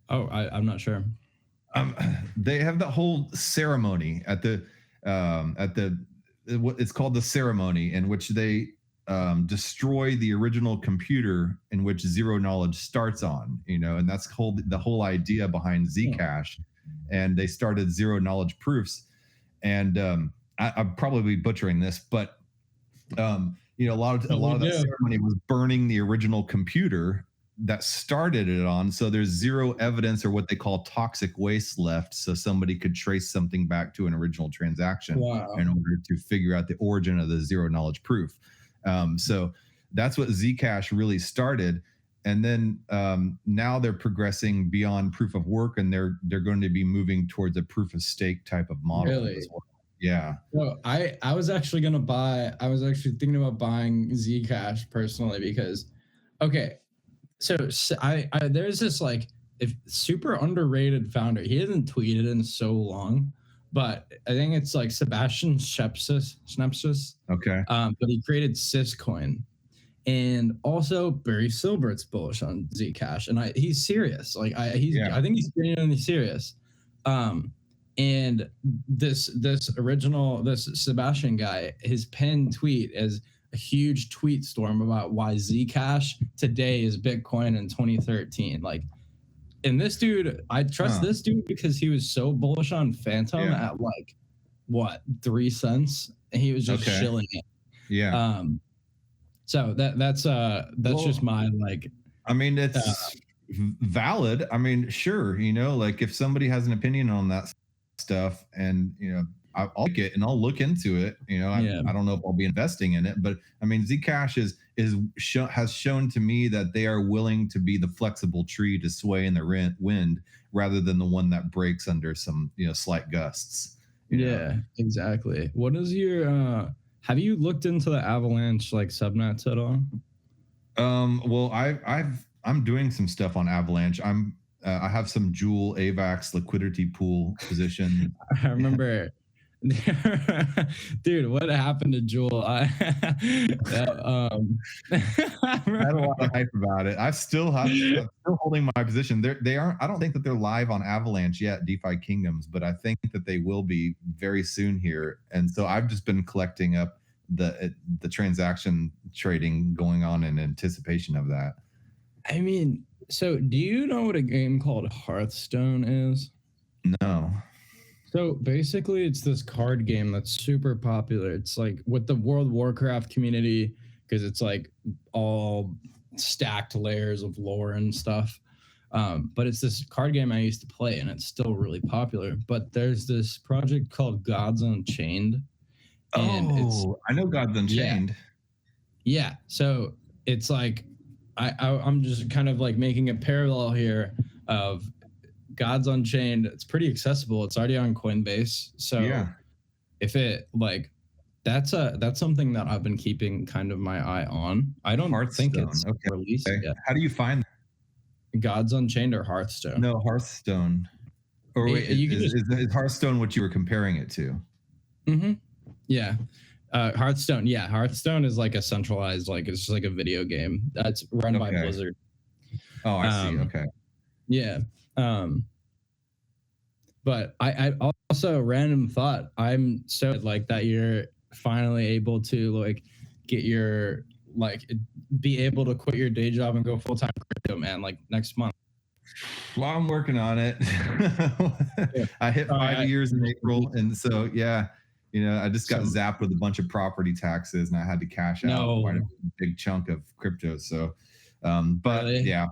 Oh, I'm not sure. They have the whole ceremony at what it's called, the ceremony, in which they destroy the original computer in which Zero Knowledge starts on, and that's the whole idea behind Zcash. And they started Zero Knowledge proofs. And I'd probably be butchering this, but a lot of that ceremony was burning the original computer that started it on. So there's zero evidence or what they call toxic waste left, so somebody could trace something back to an original transaction in order to figure out the origin of the Zero Knowledge proof. So that's what Zcash really started. And then now they're progressing beyond proof of work, and they're going to be moving towards a proof of stake type of model as well. Yeah. Well, I was actually thinking about buying Zcash personally, because so I there's this super underrated founder. He hasn't tweeted in so long, but I think it's Sebastian Schnepsis. Okay. But he created Syscoin. And also Barry Silbert's bullish on Zcash, and he's serious. I think he's genuinely serious. And this Sebastian guy, his pinned tweet is a huge tweet storm about why Zcash today is Bitcoin in 2013. And this dude, I trust this dude because he was so bullish on Phantom at 3 cents, and he was just shilling it. Yeah. So that's just my I mean, it's valid. I mean, sure, if somebody has an opinion on that stuff, and I'll take it and I'll look into it. I don't know if I'll be investing in it, but I mean, Zcash has shown to me that they are willing to be the flexible tree to sway in the wind rather than the one that breaks under some slight gusts. Exactly. What is your have you looked into the Avalanche subnets at all? Well, I'm doing some stuff on Avalanche. I have some Joule AVAX liquidity pool position. I remember, dude, what happened to Joule? I had a lot of hype about it. I'm still holding my position. They aren't. I don't think that they're live on Avalanche yet, DeFi Kingdoms, but I think that they will be very soon here. And so I've just been collecting up the transaction trading going on in anticipation of that. I mean, so do you know what a game called Hearthstone is? No. So basically it's this card game that's super popular. It's with the World of Warcraft community, because it's all stacked layers of lore and stuff. But it's this card game I used to play, and it's still really popular. But there's this project called Gods Unchained. And I know Gods Unchained. Yeah. So it's I'm just kind of making a parallel here of Gods Unchained. It's pretty accessible. It's already on Coinbase. So if it that's something that I've been keeping kind of my eye on. I don't think it's released yet. How do you find that? Gods Unchained or Hearthstone? No, Hearthstone. Or wait, is Hearthstone what you were comparing it to? Mm-hmm. Yeah. Hearthstone. Yeah. Hearthstone is a centralized, it's just a video game that's run by Blizzard. Oh, I see. Okay. Yeah. But I also random thought, I'm so that you're finally able to get your be able to quit your day job and go full-time crypto, man, next month. Well, I'm working on it. I hit 5 years in April, and so I just got zapped with a bunch of property taxes, and I had to cash out quite a big chunk of crypto. So, but really? Yeah.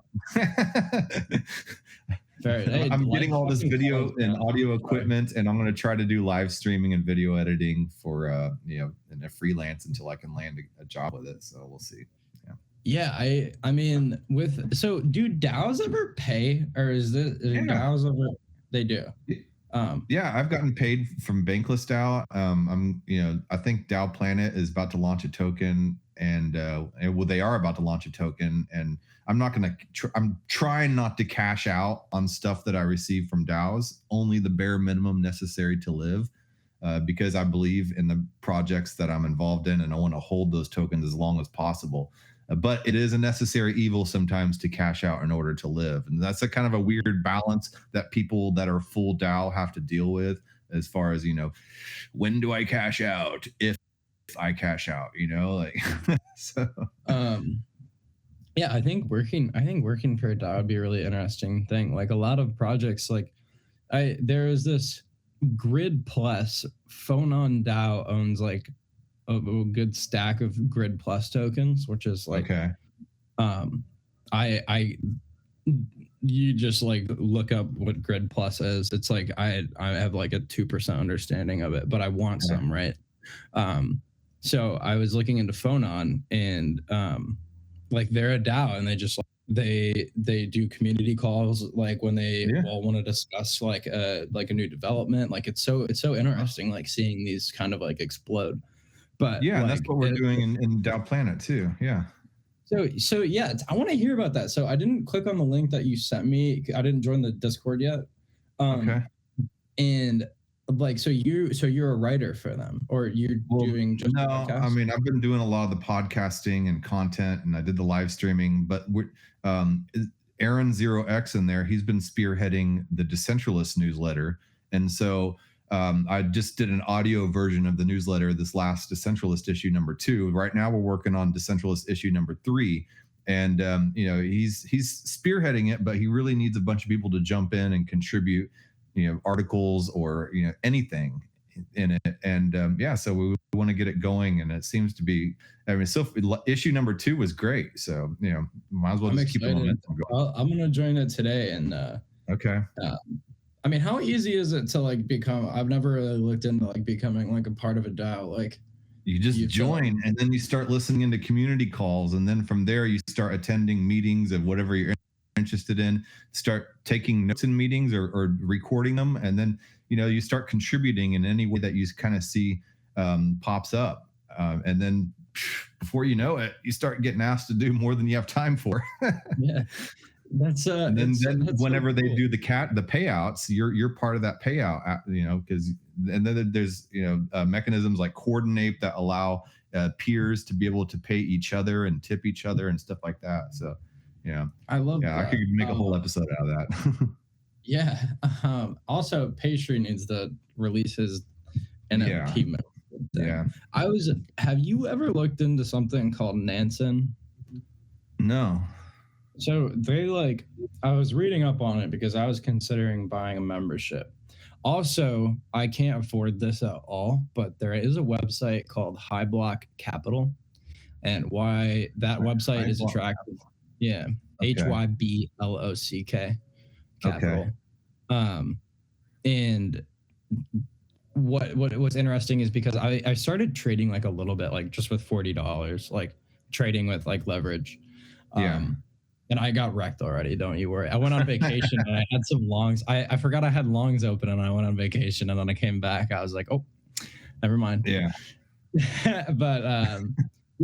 Hey, I'm getting all this video calls, and audio equipment, and I'm going to try to do live streaming and video editing for in a freelance until I can land a job with it. So we'll see. Yeah, I mean, do DAOs ever pay, or is this DAOs ever? They do. Yeah, I've gotten paid from Bankless DAO. I think DAO Planet is about to launch a token, and they are about to launch a token, and I'm not going to. I'm trying not to cash out on stuff that I receive from DAOs. Only the bare minimum necessary to live, because I believe in the projects that I'm involved in, and I want to hold those tokens as long as possible. But it is a necessary evil sometimes to cash out in order to live. And that's a kind of a weird balance that people that are full DAO have to deal with, as far as, when do I cash out? If I cash out, so. Yeah, I think working for a DAO would be a really interesting thing. Like a lot of projects, there is this Grid Plus. Phonon DAO owns like a good stack of Grid Plus tokens, which is like, okay. You just like look up what Grid Plus is. It's like I have like a 2% understanding of it, but I want some, right? So I was looking into Phonon, and like they're a DAO, and they just they do community calls like when they all want to discuss like a new development. Like it's so interesting, like seeing these kind of like explode. But yeah, that's what we're doing in DAO Planet too. Yeah. So yeah, I want to hear about that. So I didn't click on the link that you sent me. I didn't join the Discord yet. Okay. And like, so you're a writer for them, or you're doing just no? I mean, I've been doing a lot of the podcasting and content, and I did the live streaming. But Aaron 0x in there, he's been spearheading the Decentralist newsletter, and so. I just did an audio version of the newsletter, this last Decentralist issue number 2. Right now we're working on Decentralist issue number 3. And, he's spearheading it, but he really needs a bunch of people to jump in and contribute, articles or, anything in it. And so we want to get it going, and it seems to be, issue number 2 was great. So, might as well just keep the momentum going. I'm going to join it today. And okay. I mean, how easy is it to like become? I've never really looked into like becoming like a part of a DAO. Like, you just join, and then you start listening into community calls, and then from there you start attending meetings of whatever you're interested in. Start taking notes in meetings or recording them, and then you start contributing in any way that you kind of see pops up, and then before you know it, you start getting asked to do more than you have time for. Yeah. That's and then whenever so cool. They do the payouts, you're part of that payout, because and then there's mechanisms like Coordinate that allow peers to be able to pay each other and tip each other and stuff like that. So I love that. I could make a whole episode out of that. Yeah. Also, Patron needs to release his NFT mode. Yeah. Have you ever looked into something called Nansen? No. So I was reading up on it because I was considering buying a membership. Also, I can't afford this at all, but there is a website called High Block Capital, and why that website is attractive. Yeah. Okay. HYBLOCK Capital. Okay. And what's interesting is because I started trading like a little bit, like just with $40, like trading with like leverage. And I got wrecked already. Don't you worry. I went on vacation and I had some longs. I forgot I had longs open, and I went on vacation, and then I came back. I was like, oh, never mind. Yeah. But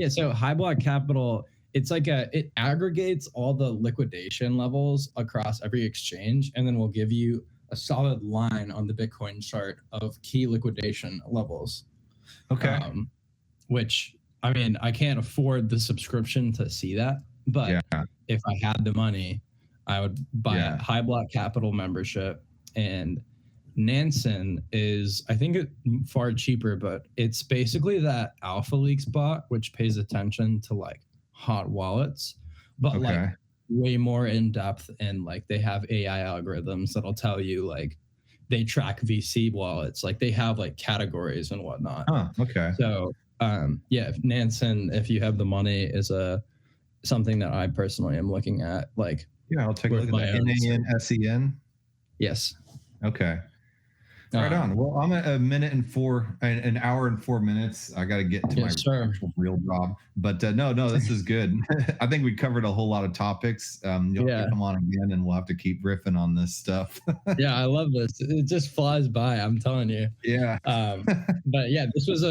so High Block Capital, it's like it aggregates all the liquidation levels across every exchange, and then will give you a solid line on the Bitcoin chart of key liquidation levels. Okay. Which, I mean, I can't afford the subscription to see that. But if I had the money, I would buy a High Block Capital membership. And Nansen is, I think, far cheaper, but it's basically that Alpha Leaks bot, which pays attention to like hot wallets, but like way more in depth. And like they have AI algorithms that'll tell you, like, they track VC wallets, like they have like categories and whatnot. Okay. So Nansen, if you have the money, is something that I personally am looking at. Like, I'll take a look at that. NANSEN. Yes. Okay. Right on. Well, I'm at an hour and 4 minutes. I got to get to my actual real job, but no, this is good. I think we covered a whole lot of topics. You'll have to come on again, and we'll have to keep riffing on this stuff. Yeah, I love this. It just flies by. I'm telling you. Yeah. But yeah, this was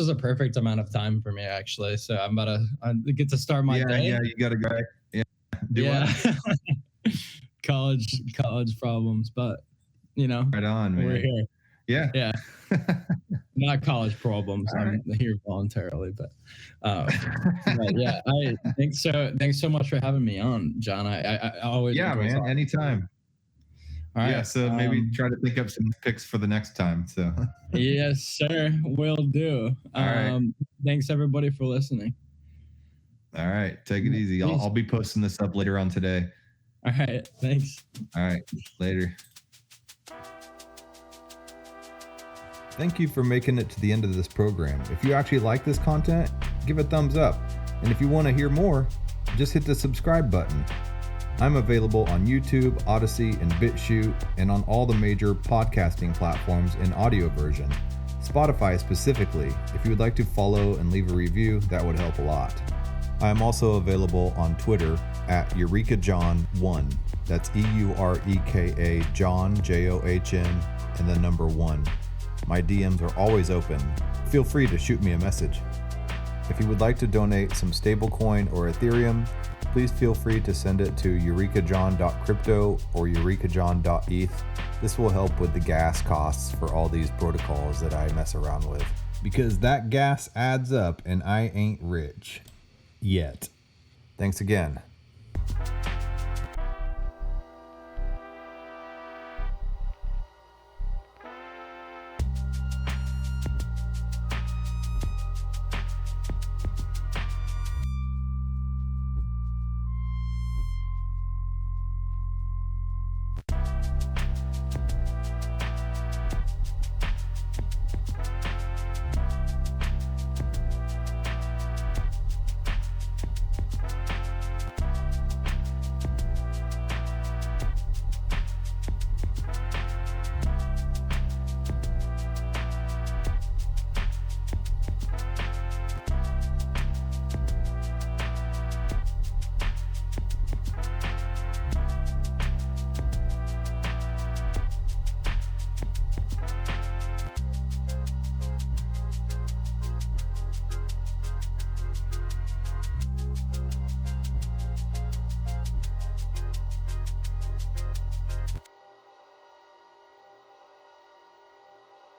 a perfect amount of time for me, actually. So I'm about to get to start my day. Yeah, you got to go. Yeah. What? college problems, but right on, man. We're here. Yeah. Not college problems. I'm here voluntarily, but yeah. Thanks so much for having me on, John. I always man. Anytime. All right. Yeah, so maybe try to think up some picks for the next time. So yes, sir. Will do. All right. Thanks everybody for listening. All right. Take it easy. I'll be posting this up later on today. All right. Thanks. All right. Later. Thank you for making it to the end of this program. If you actually like this content, give a thumbs up. And if you want to hear more, just hit the subscribe button. I'm available on YouTube, Odyssey, and BitChute, and on all the major podcasting platforms in audio version. Spotify specifically. If you would like to follow and leave a review, that would help a lot. I am also available on Twitter at EurekaJohn1. That's EUREKA John, JOHN, and the number 1. My DMs are always open. Feel free to shoot me a message. If you would like to donate some stablecoin or Ethereum, please feel free to send it to eurekajohn.crypto or eurekajohn.eth. This will help with the gas costs for all these protocols that I mess around with. Because that gas adds up and I ain't rich. Yet. Thanks again.